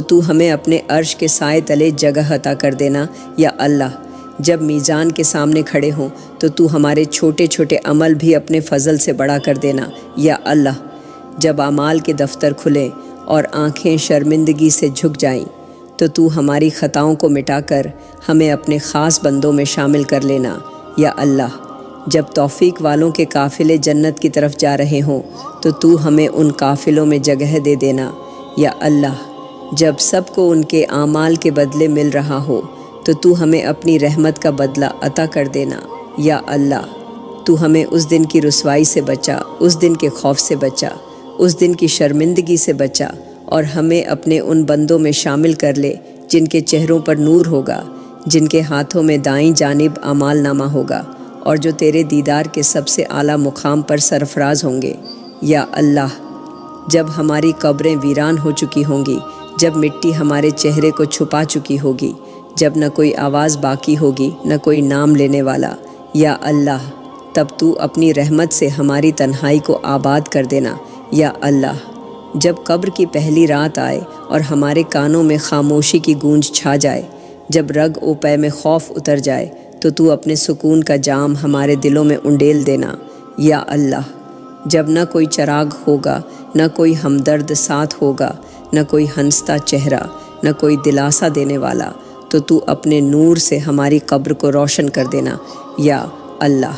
تو ہمیں اپنے عرش کے سائے تلے جگہ عطا کر دینا۔ یا اللہ، جب میزان کے سامنے کھڑے ہوں تو ہمارے چھوٹے چھوٹے عمل بھی اپنے فضل سے بڑا کر دینا۔ یا اللہ، جب اعمال کے دفتر کھلیں اور آنکھیں شرمندگی سے جھک جائیں تو ہماری خطاؤں کو مٹا کر ہمیں اپنے خاص بندوں میں شامل کر لینا۔ یا اللہ، جب توفیق والوں کے قافلے جنت کی طرف جا رہے ہوں تو ہمیں ان قافلوں میں جگہ دے دینا۔ یا اللہ، جب سب کو ان کے اعمال کے بدلے مل رہا ہو تو ہمیں اپنی رحمت کا بدلہ عطا کر دینا۔ یا اللہ، تو ہمیں اس دن کی رسوائی سے بچا، اس دن کے خوف سے بچا، اس دن کی شرمندگی سے بچا اور ہمیں اپنے ان بندوں میں شامل کر لے جن کے چہروں پر نور ہوگا، جن کے ہاتھوں میں دائیں جانب اعمال نامہ ہوگا اور جو تیرے دیدار کے سب سے اعلیٰ مقام پر سرفراز ہوں گے۔ یا اللہ، جب ہماری قبریں ویران ہو چکی ہوں گی، جب مٹی ہمارے چہرے کو چھپا چکی ہوگی، جب نہ کوئی آواز باقی ہوگی، نہ کوئی نام لینے والا، یا اللہ، تب تو اپنی رحمت سے ہماری تنہائی کو آباد کر دینا۔ یا اللہ، جب قبر کی پہلی رات آئے اور ہمارے کانوں میں خاموشی کی گونج چھا جائے، جب رگ و پے میں خوف اتر جائے تو اپنے سکون کا جام ہمارے دلوں میں انڈیل دینا۔ یا اللہ، جب نہ کوئی چراغ ہوگا، نہ کوئی ہمدرد ساتھ ہوگا، نہ کوئی ہنستا چہرہ، نہ کوئی دلاسا دینے والا تو تو اپنے نور سے ہماری قبر کو روشن کر دینا یا اللہ۔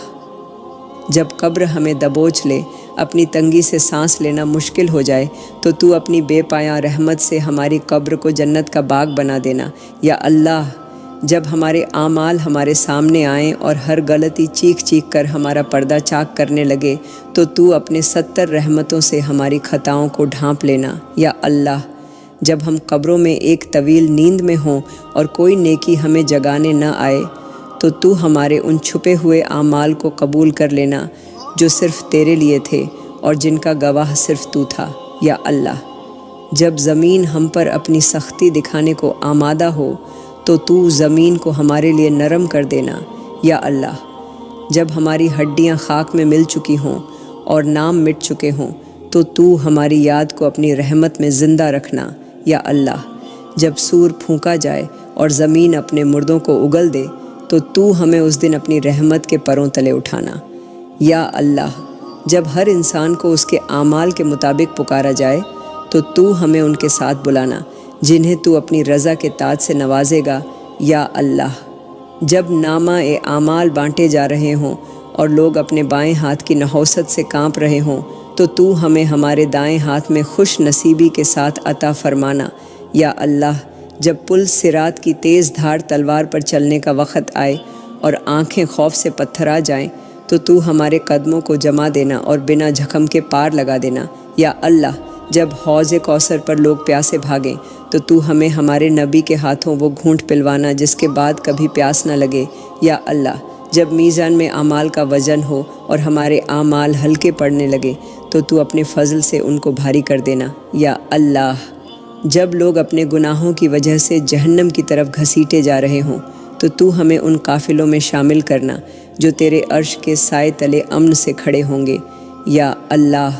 جب قبر ہمیں دبوچ لے، اپنی تنگی سے سانس لینا مشکل ہو جائے، تو تو اپنی بے پایاں رحمت سے ہماری قبر کو جنت کا باغ بنا دینا یا اللہ۔ جب ہمارے اعمال ہمارے سامنے آئیں اور ہر غلطی چیخ چیخ کر ہمارا پردہ چاک کرنے لگے، تو تو اپنے 70 رحمتوں سے ہماری خطاؤں کو ڈھانپ لینا یا اللہ۔ جب ہم قبروں میں ایک طویل نیند میں ہوں اور کوئی نیکی ہمیں جگانے نہ آئے، تو تو ہمارے ان چھپے ہوئے اعمال کو قبول کر لینا جو صرف تیرے لیے تھے اور جن کا گواہ صرف تو تھا یا اللہ۔ جب زمین ہم پر اپنی سختی دکھانے کو آمادہ ہو، تو تو زمین کو ہمارے لیے نرم کر دینا یا اللہ۔ جب ہماری ہڈیاں خاک میں مل چکی ہوں اور نام مٹ چکے ہوں، تو تو ہماری یاد کو اپنی رحمت میں زندہ رکھنا یا اللہ۔ جب سور پھونکا جائے اور زمین اپنے مردوں کو اگل دے، تو تو ہمیں اس دن اپنی رحمت کے پروں تلے اٹھانا یا اللہ۔ جب ہر انسان کو اس کے اعمال کے مطابق پکارا جائے، تو ہمیں ان کے ساتھ بلانا جنہیں تو اپنی رضا کے تاج سے نوازے گا یا اللہ۔ جب نامہ اعمال بانٹے جا رہے ہوں اور لوگ اپنے بائیں ہاتھ کی نحوست سے کانپ رہے ہوں، تو ہمیں ہمارے دائیں ہاتھ میں خوش نصیبی کے ساتھ عطا فرمانا یا اللہ۔ جب پل صراط کی تیز دھار تلوار پر چلنے کا وقت آئے اور آنکھیں خوف سے پتھرا جائیں، تو ہمارے قدموں کو جما دینا اور بنا جھکم کے پار لگا دینا یا اللہ۔ جب حوض کوثر پر لوگ پیاسے بھاگیں، تو ہمیں ہمارے نبی کے ہاتھوں وہ گھونٹ پلوانا جس کے بعد کبھی پیاس نہ لگے یا اللہ۔ جب میزان میں اعمال کا وزن ہو اور ہمارے اعمال ہلکے پڑنے لگے، تو اپنے فضل سے ان کو بھاری کر دینا یا اللہ۔ جب لوگ اپنے گناہوں کی وجہ سے جہنم کی طرف گھسیٹے جا رہے ہوں، تو ہمیں ان قافلوں میں شامل کرنا جو تیرے عرش کے سائے تلے امن سے کھڑے ہوں گے یا اللہ۔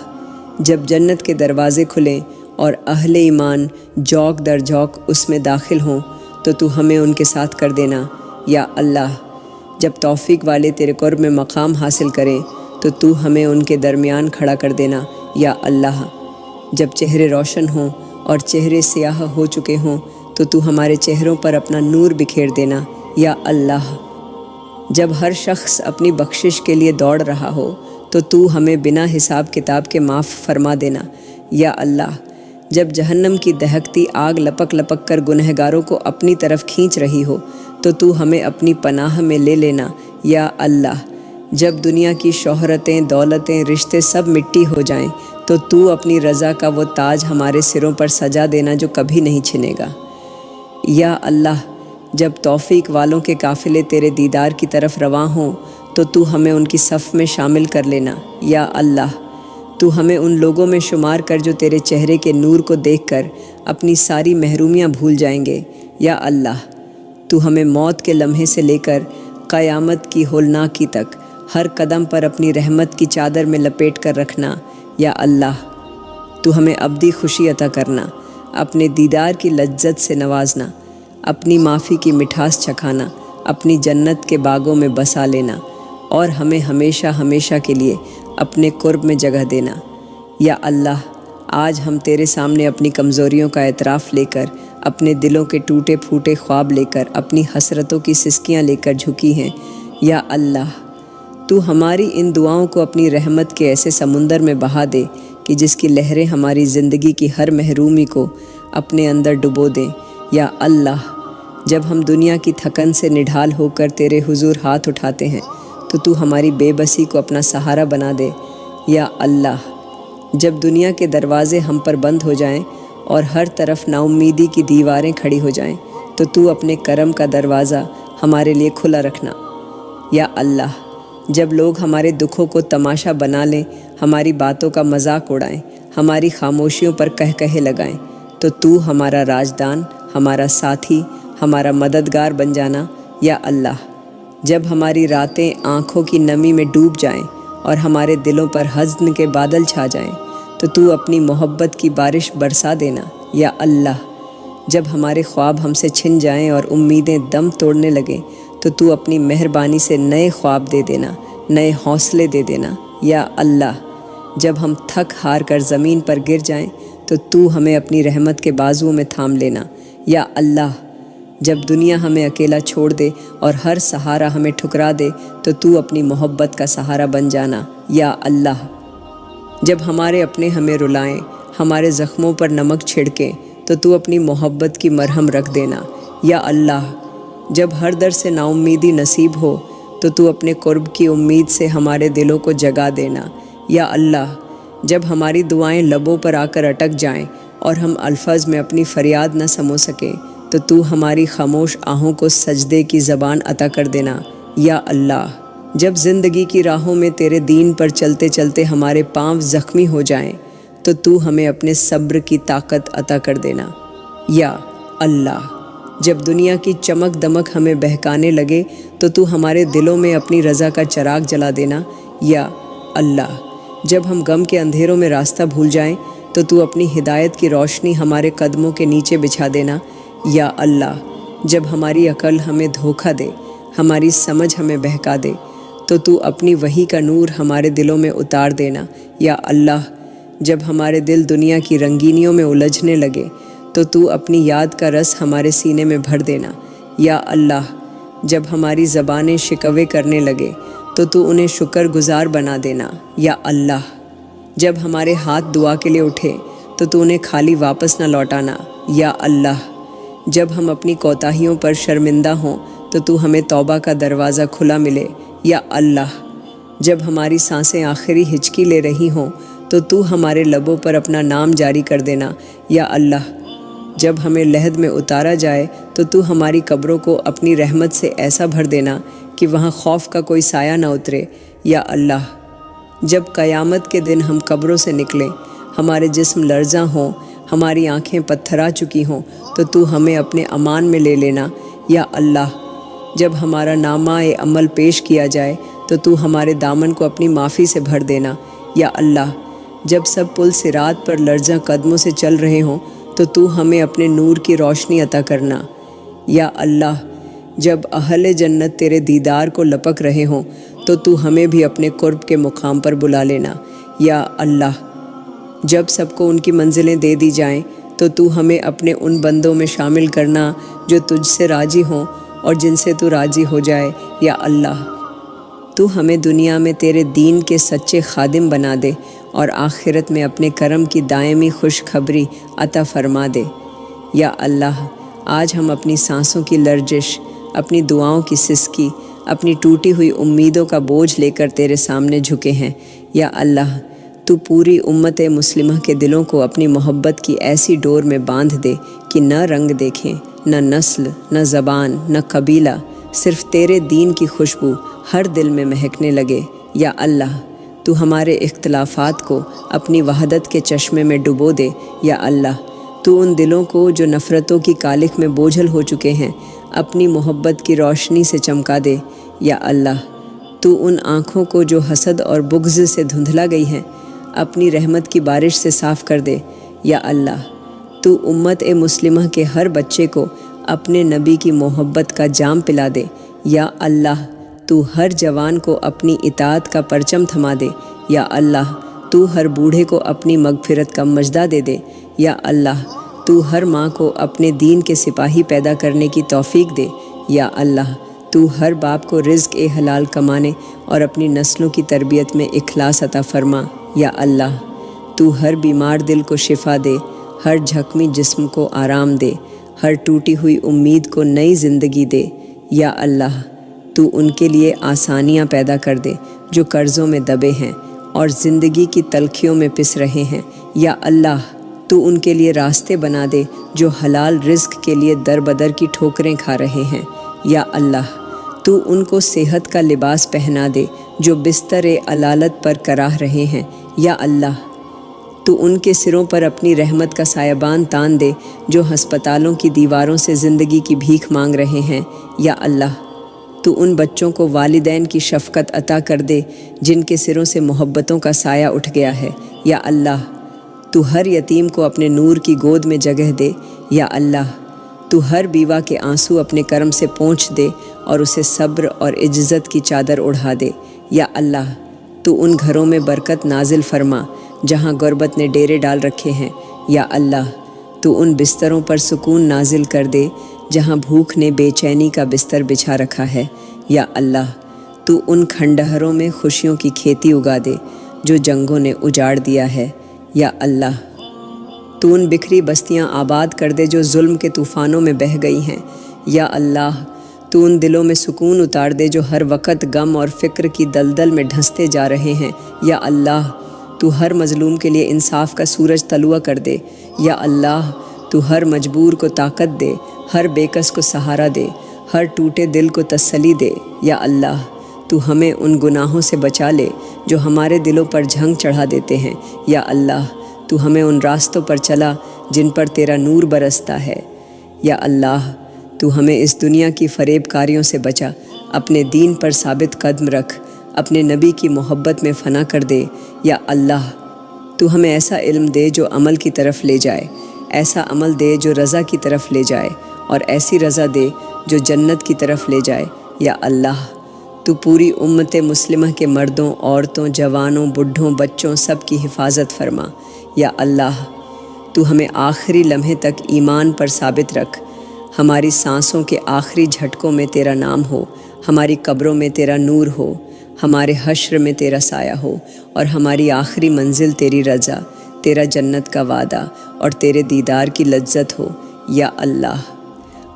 جب جنت کے دروازے کھلیں اور اہل ایمان جوک در جوک اس میں داخل ہوں، تو ہمیں ان کے ساتھ کر دینا یا اللہ۔ جب توفیق والے تیرے قرب میں مقام حاصل کریں، تو ہمیں ان کے درمیان کھڑا کر دینا یا اللہ۔ جب چہرے روشن ہوں اور چہرے سیاہ ہو چکے ہوں، تو ہمارے چہروں پر اپنا نور بکھیر دینا یا اللہ۔ جب ہر شخص اپنی بخشش کے لیے دوڑ رہا ہو، تو ہمیں بنا حساب کتاب کے معاف فرما دینا یا اللہ۔ جب جہنم کی دہکتی آگ لپک لپک کر گنہگاروں کو اپنی طرف کھینچ رہی ہو، تو ہمیں اپنی پناہ میں لے لینا یا اللہ۔ جب دنیا کی شہرتیں، دولتیں، رشتے سب مٹی ہو جائیں، تو اپنی رضا کا وہ تاج ہمارے سروں پر سجا دینا جو کبھی نہیں چھنے گا یا اللہ۔ جب توفیق والوں کے قافلے تیرے دیدار کی طرف رواں ہوں، تو ہمیں ان کی صف میں شامل کر لینا یا اللہ۔ تو ہمیں ان لوگوں میں شمار کر جو تیرے چہرے کے نور کو دیکھ کر اپنی ساری محرومیاں بھول جائیں گے یا اللہ۔ تو ہمیں موت کے لمحے سے لے کر قیامت کی ہولناکی تک ہر قدم پر اپنی رحمت کی چادر میں لپیٹ کر رکھنا یا اللہ۔ تو ہمیں ابدی خوشی عطا کرنا، اپنے دیدار کی لذت سے نوازنا، اپنی معافی کی مٹھاس چکھانا، اپنی جنت کے باغوں میں بسا لینا اور ہمیں ہمیشہ ہمیشہ کے لیے اپنے قرب میں جگہ دینا یا اللہ۔ آج ہم تیرے سامنے اپنی کمزوریوں کا اعتراف لے کر، اپنے دلوں کے ٹوٹے پھوٹے خواب لے کر، اپنی حسرتوں کی سسکیاں لے کر جھکی ہیں یا اللہ۔ تو ہماری ان دعاؤں کو اپنی رحمت کے ایسے سمندر میں بہا دے کہ جس کی لہریں ہماری زندگی کی ہر محرومی کو اپنے اندر ڈبو دیں یا اللہ۔ جب ہم دنیا کی تھکن سے نڈھال ہو کر تیرے حضور ہاتھ اٹھاتے ہیں، تو ہماری بے بسی کو اپنا سہارا بنا دے یا اللہ۔ جب دنیا کے دروازے ہم پر بند ہو جائیں اور ہر طرف نا امیدی کی دیواریں کھڑی ہو جائیں، تو اپنے کرم کا دروازہ ہمارے لیے کھلا رکھنا یا اللہ۔ جب لوگ ہمارے دکھوں کو تماشا بنا لیں، ہماری باتوں کا مذاق اڑائیں، ہماری خاموشیوں پر کہے لگائیں، تو ہمارا راجدان، ہمارا ساتھی، ہمارا مددگار بن جانا یا اللہ۔ جب ہماری راتیں آنکھوں کی نمی میں ڈوب جائیں اور ہمارے دلوں پر حزن کے بادل چھا جائیں، تو اپنی محبت کی بارش برسا دینا یا اللہ۔ جب ہمارے خواب ہم سے چھن جائیں اور امیدیں دم توڑنے لگیں، تو اپنی مہربانی سے نئے خواب دے دینا، نئے حوصلے دے دینا یا اللہ۔ جب ہم تھک ہار کر زمین پر گر جائیں، تو ہمیں اپنی رحمت کے بازوؤں میں تھام لینا یا اللہ۔ جب دنیا ہمیں اکیلا چھوڑ دے اور ہر سہارا ہمیں ٹھکرا دے تو تو اپنی محبت کا سہارا بن جانا یا اللہ۔ جب ہمارے اپنے ہمیں رلائیں، ہمارے زخموں پر نمک چھڑکیں تو تو اپنی محبت کی مرہم رکھ دینا یا اللہ۔ جب ہر در سے نا امیدی نصیب ہو تو تو اپنے قرب کی امید سے ہمارے دلوں کو جگا دینا یا اللہ۔ جب ہماری دعائیں لبوں پر آ کر اٹک جائیں اور ہم الفاظ میں اپنی فریاد نہ سمو سکیں تو ہماری خاموش آہوں کو سجدے کی زبان عطا کر دینا یا اللہ۔ جب زندگی کی راہوں میں تیرے دین پر چلتے چلتے ہمارے پاؤں زخمی ہو جائیں تو ہمیں اپنے صبر کی طاقت عطا کر دینا یا اللہ۔ جب دنیا کی چمک دمک ہمیں بہکانے لگے تو ہمارے دلوں میں اپنی رضا کا چراغ جلا دینا یا اللہ۔ جب ہم غم کے اندھیروں میں راستہ بھول جائیں تو اپنی ہدایت کی روشنی ہمارے قدموں کے نیچے بچھا دینا یا اللہ۔ جب ہماری عقل ہمیں دھوکہ دے، ہماری سمجھ ہمیں بہکا دے تو اپنی وحی کا نور ہمارے دلوں میں اتار دینا یا اللہ۔ جب ہمارے دل دنیا کی رنگینیوں میں الجھنے لگے تو اپنی یاد کا رس ہمارے سینے میں بھر دینا یا اللہ۔ جب ہماری زبانیں شکوے کرنے لگے تو انہیں شکر گزار بنا دینا یا اللہ۔ جب ہمارے ہاتھ دعا کے لیے اٹھے تو انہیں خالی واپس نہ لوٹانا یا اللہ۔ جب ہم اپنی کوتاہیوں پر شرمندہ ہوں تو ہمیں توبہ کا دروازہ کھلا ملے یا اللہ۔ جب ہماری سانسیں آخری ہچکی لے رہی ہوں تو ہمارے لبوں پر اپنا نام جاری کر دینا یا اللہ۔ جب ہمیں لحد میں اتارا جائے تو ہماری قبروں کو اپنی رحمت سے ایسا بھر دینا کہ وہاں خوف کا کوئی سایہ نہ اترے یا اللہ۔ جب قیامت کے دن ہم قبروں سے نکلیں، ہمارے جسم لرزاں ہوں، ہماری آنکھیں پتھرا چکی ہوں تو ہمیں اپنے امان میں لے لینا یا اللہ۔ جب ہمارا نامہ عمل پیش کیا جائے تو ہمارے دامن کو اپنی معافی سے بھر دینا یا اللہ۔ جب سب پل صراط پر لرزاں قدموں سے چل رہے ہوں تو ہمیں اپنے نور کی روشنی عطا کرنا یا اللہ۔ جب اہل جنت تیرے دیدار کو لپک رہے ہوں تو ہمیں بھی اپنے قرب کے مقام پر بلا لینا یا اللہ۔ جب سب کو ان کی منزلیں دے دی جائیں تو ہمیں اپنے ان بندوں میں شامل کرنا جو تجھ سے راضی ہوں اور جن سے تو راضی ہو جائے یا اللہ۔ تو ہمیں دنیا میں تیرے دین کے سچے خادم بنا دے اور آخرت میں اپنے کرم کی دائمی خوشخبری عطا فرما دے یا اللہ۔ آج ہم اپنی سانسوں کی لرزش، اپنی دعاؤں کی سسکی، اپنی ٹوٹی ہوئی امیدوں کا بوجھ لے کر تیرے سامنے جھکے ہیں یا اللہ۔ تو پوری امت مسلمہ کے دلوں کو اپنی محبت کی ایسی ڈور میں باندھ دے کہ نہ رنگ دیکھیں، نہ نسل، نہ زبان، نہ قبیلہ، صرف تیرے دین کی خوشبو ہر دل میں مہکنے لگے یا اللہ۔ تو ہمارے اختلافات کو اپنی وحدت کے چشمے میں ڈبو دے یا اللہ۔ تو ان دلوں کو جو نفرتوں کی کالخ میں بوجھل ہو چکے ہیں اپنی محبت کی روشنی سے چمکا دے یا اللہ۔ تو ان آنکھوں کو جو حسد اور بغض سے دھندلا گئی ہیں اپنی رحمت کی بارش سے صاف کر دے یا اللہ۔ تو امت مسلمہ کے ہر بچے کو اپنے نبی کی محبت کا جام پلا دے یا اللہ۔ تو ہر جوان کو اپنی اطاعت کا پرچم تھما دے یا اللہ۔ تو ہر بوڑھے کو اپنی مغفرت کا مژدہ دے دے یا اللہ۔ تو ہر ماں کو اپنے دین کے سپاہی پیدا کرنے کی توفیق دے یا اللہ۔ تو ہر باپ کو رزق حلال کمانے اور اپنی نسلوں کی تربیت میں اخلاص عطا فرما یا اللہ۔ تو ہر بیمار دل کو شفا دے، ہر جھکمی جسم کو آرام دے، ہر ٹوٹی ہوئی امید کو نئی زندگی دے یا اللہ۔ تو ان کے لیے آسانیاں پیدا کر دے جو قرضوں میں دبے ہیں اور زندگی کی تلخیوں میں پس رہے ہیں یا اللہ۔ تو ان کے لیے راستے بنا دے جو حلال رزق کے لیے در بدر کی ٹھوکریں کھا رہے ہیں یا اللہ۔ تو ان کو صحت کا لباس پہنا دے جو بستر علالت پر کراہ رہے ہیں یا اللہ۔ تو ان کے سروں پر اپنی رحمت کا سایبان تان دے جو ہسپتالوں کی دیواروں سے زندگی کی بھیک مانگ رہے ہیں یا اللہ۔ تو ان بچوں کو والدین کی شفقت عطا کر دے جن کے سروں سے محبتوں کا سایہ اٹھ گیا ہے یا اللہ۔ تو ہر یتیم کو اپنے نور کی گود میں جگہ دے یا اللہ۔ تو ہر بیوہ کے آنسو اپنے کرم سے پونچھ دے اور اسے صبر اور عجزت کی چادر اڑھا دے یا اللہ۔ تو ان گھروں میں برکت نازل فرما جہاں غربت نے ڈیرے ڈال رکھے ہیں یا اللہ۔ تو ان بستروں پر سکون نازل کر دے جہاں بھوک نے بے چینی کا بستر بچھا رکھا ہے، یا اللہ تو ان کھنڈہروں میں خوشیوں کی کھیتی اگا دے جو جنگوں نے اجاڑ دیا ہے، یا اللہ تو ان بکھری بستیاں آباد کر دے جو ظلم کے طوفانوں میں بہہ گئی ہیں، یا اللہ تو ان دلوں میں سکون اتار دے جو ہر وقت غم اور فکر کی دلدل میں ڈھستے جا رہے ہیں، یا اللہ تو ہر مظلوم کے لیے انصاف کا سورج طلوع کر دے، یا اللہ تو ہر مجبور کو طاقت دے، ہر بےکس کو سہارا دے، ہر ٹوٹے دل کو تسلی دے، یا اللہ تو ہمیں ان گناہوں سے بچا لے جو ہمارے دلوں پر جھنگ چڑھا دیتے ہیں، یا اللہ تو ہمیں ان راستوں پر چلا جن پر تیرا نور برستا ہے، یا اللہ تو ہمیں اس دنیا کی فریب کاریوں سے بچا، اپنے دین پر ثابت قدم رکھ، اپنے نبی کی محبت میں فنا کر دے، یا اللہ تو ہمیں ایسا علم دے جو عمل کی طرف لے جائے، ایسا عمل دے جو رضا کی طرف لے جائے، اور ایسی رضا دے جو جنت کی طرف لے جائے، یا اللہ تو پوری امت مسلمہ کے مردوں، عورتوں، جوانوں، بڈھوں، بچوں سب کی حفاظت فرما، یا اللہ تو ہمیں آخری لمحے تک ایمان پر ثابت رکھ، ہماری سانسوں کے آخری جھٹکوں میں تیرا نام ہو، ہماری قبروں میں تیرا نور ہو، ہمارے حشر میں تیرا سایہ ہو، اور ہماری آخری منزل تیری رضا، تیرا جنت کا وعدہ اور تیرے دیدار کی لذت ہو، یا اللہ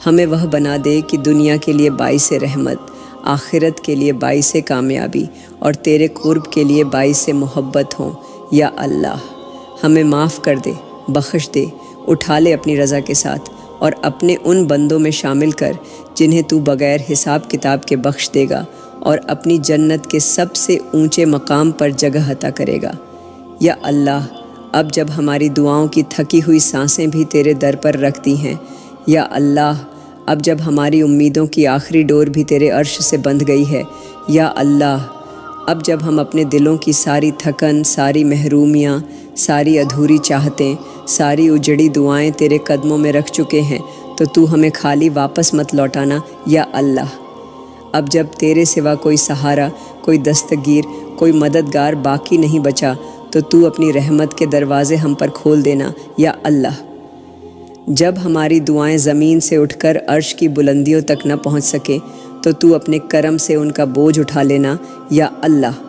ہمیں وہ بنا دے کہ دنیا کے لیے باعث رحمت، آخرت کے لیے باعث کامیابی اور تیرے قرب کے لیے باعث محبت ہوں، یا اللہ ہمیں معاف کر دے، بخش دے، اٹھا لے اپنی رضا کے ساتھ، اور اپنے ان بندوں میں شامل کر جنہیں تو بغیر حساب کتاب کے بخش دے گا اور اپنی جنت کے سب سے اونچے مقام پر جگہ عطا کرے گا، یا اللہ اب جب ہماری دعاؤں کی تھکی ہوئی سانسیں بھی تیرے در پر رکھ دی ہیں، یا اللہ اب جب ہماری امیدوں کی آخری ڈور بھی تیرے عرش سے بندھ گئی ہے، یا اللہ اب جب ہم اپنے دلوں کی ساری تھکن، ساری محرومیاں، ساری ادھوری چاہتیں، ساری اجڑی دعائیں تیرے قدموں میں رکھ چکے ہیں، تو ہمیں خالی واپس مت لوٹانا، یا اللہ اب جب تیرے سوا کوئی سہارا، کوئی دستگیر، کوئی مددگار باقی نہیں بچا، تو اپنی رحمت کے دروازے ہم پر کھول دینا، یا اللہ جب ہماری دعائیں زمین سے اٹھ کر عرش کی بلندیوں تک نہ پہنچ سکیں تو اپنے کرم سے ان کا بوجھ اٹھا لینا، یا اللہ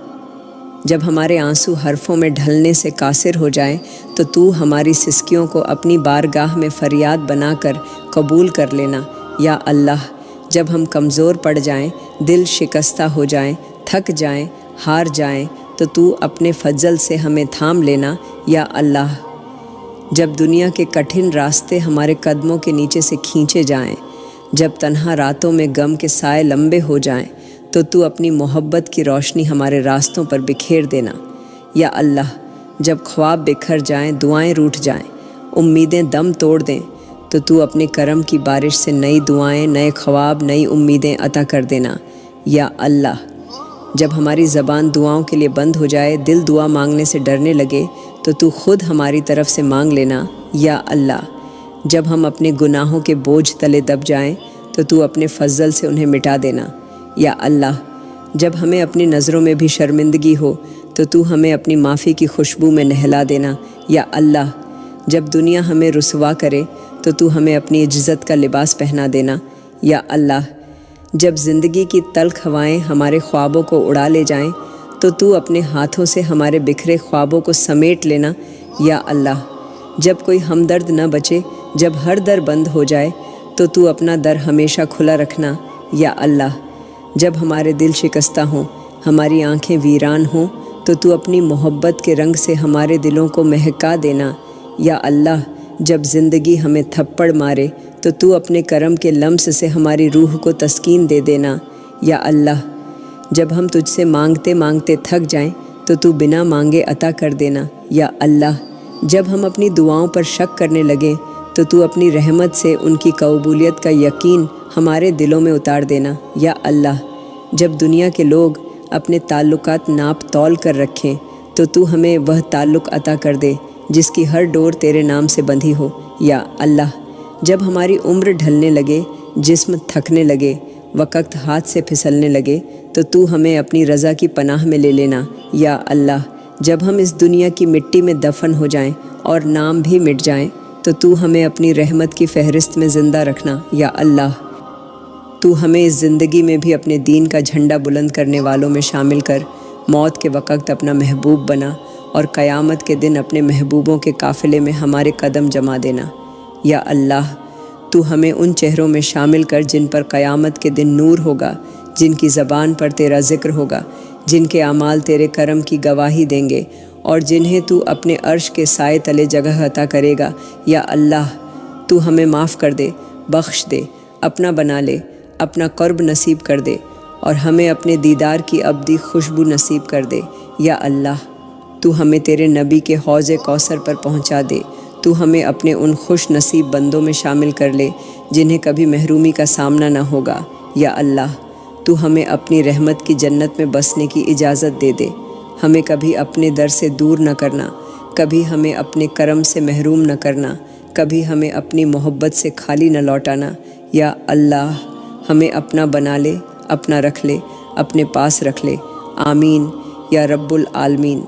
جب ہمارے آنسو حرفوں میں ڈھلنے سے قاصر ہو جائیں تو ہماری سسکیوں کو اپنی بارگاہ میں فریاد بنا کر قبول کر لینا، یا اللہ جب ہم کمزور پڑ جائیں، دل شکستہ ہو جائیں، تھک جائیں، ہار جائیں تو اپنے فضل سے ہمیں تھام لینا، یا اللہ جب دنیا کے کٹھن راستے ہمارے قدموں کے نیچے سے کھینچے جائیں، جب تنہا راتوں میں غم کے سائے لمبے ہو جائیں تو اپنی محبت کی روشنی ہمارے راستوں پر بکھیر دینا، یا اللہ جب خواب بکھر جائیں، دعائیں روٹھ جائیں، امیدیں دم توڑ دیں تو اپنے کرم کی بارش سے نئی دعائیں، نئے خواب، نئی امیدیں عطا کر دینا، یا اللہ جب ہماری زبان دعاؤں کے لیے بند ہو جائے، دل دعا مانگنے سے ڈرنے لگے تو خود ہماری طرف سے مانگ لینا، یا اللہ جب ہم اپنے گناہوں کے بوجھ تلے دب جائیں تو اپنے فضل سے انہیں مٹا دینا، یا اللہ جب ہمیں اپنی نظروں میں بھی شرمندگی ہو تو ہمیں اپنی معافی کی خوشبو میں نہلا دینا، یا اللہ جب دنیا ہمیں رسوا کرے تو ہمیں اپنی عزت کا لباس پہنا دینا، یا اللہ جب زندگی کی تلخ ہوائیں ہمارے خوابوں کو اڑا لے جائیں تو اپنے ہاتھوں سے ہمارے بکھرے خوابوں کو سمیٹ لینا، یا اللہ جب کوئی ہمدرد نہ بچے، جب ہر در بند ہو جائے تو اپنا در ہمیشہ کھلا رکھنا، یا اللہ جب ہمارے دل شکستہ ہوں، ہماری آنکھیں ویران ہوں تو اپنی محبت کے رنگ سے ہمارے دلوں کو مہکا دینا، یا اللہ جب زندگی ہمیں تھپڑ مارے تو اپنے کرم کے لمس سے ہماری روح کو تسکین دے دینا، یا اللہ جب ہم تجھ سے مانگتے مانگتے تھک جائیں تو بنا مانگے عطا کر دینا، یا اللہ جب ہم اپنی دعاؤں پر شک کرنے لگیں تو اپنی رحمت سے ان کی قبولیت کا یقین ہمارے دلوں میں اتار دینا، یا اللہ جب دنیا کے لوگ اپنے تعلقات ناپ تول کر رکھیں تو ہمیں وہ تعلق عطا کر دے جس کی ہر ڈور تیرے نام سے بندھی ہو، یا اللہ جب ہماری عمر ڈھلنے لگے، جسم تھکنے لگے، وقت ہاتھ سے پھسلنے لگے تو ہمیں اپنی رضا کی پناہ میں لے لینا، یا اللہ جب ہم اس دنیا کی مٹی میں دفن ہو جائیں اور نام بھی مٹ جائیں تو تو ہمیں اپنی رحمت کی فہرست میں زندہ رکھنا یا اللہ۔ تو ہمیں اس زندگی میں بھی اپنے دین کا جھنڈا بلند کرنے والوں میں شامل کر موت کے وقت اپنا محبوب بنا، اور قیامت کے دن اپنے محبوبوں کے قافلے میں ہمارے قدم جما دینا یا اللہ۔ تو ہمیں ان چہروں میں شامل کر جن پر قیامت کے دن نور ہوگا، جن کی زبان پر تیرا ذکر ہوگا، جن کے اعمال تیرے کرم کی گواہی دیں گے، اور جنہیں تو اپنے عرش کے سائے تلے جگہ عطا کرے گا یا اللہ۔ تو ہمیں معاف کر دے، بخش دے، اپنا بنا لے، اپنا قرب نصیب کر دے، اور ہمیں اپنے دیدار کی ابدی خوشبو نصیب کر دے یا اللہ۔ تو ہمیں تیرے نبی کے حوض کوثر پر پہنچا دے۔ تو ہمیں اپنے ان خوش نصیب بندوں میں شامل کر لے جنہیں کبھی محرومی کا سامنا نہ ہوگا یا اللہ۔ تو ہمیں اپنی رحمت کی جنت میں بسنے کی اجازت دے دے۔ ہمیں کبھی اپنے در سے دور نہ کرنا، کبھی ہمیں اپنے کرم سے محروم نہ کرنا، کبھی ہمیں اپنی محبت سے خالی نہ لوٹانا یا اللہ۔ ہمیں اپنا بنا لے، اپنا رکھ لے، اپنے پاس رکھ لے، آمین یا رب العالمین۔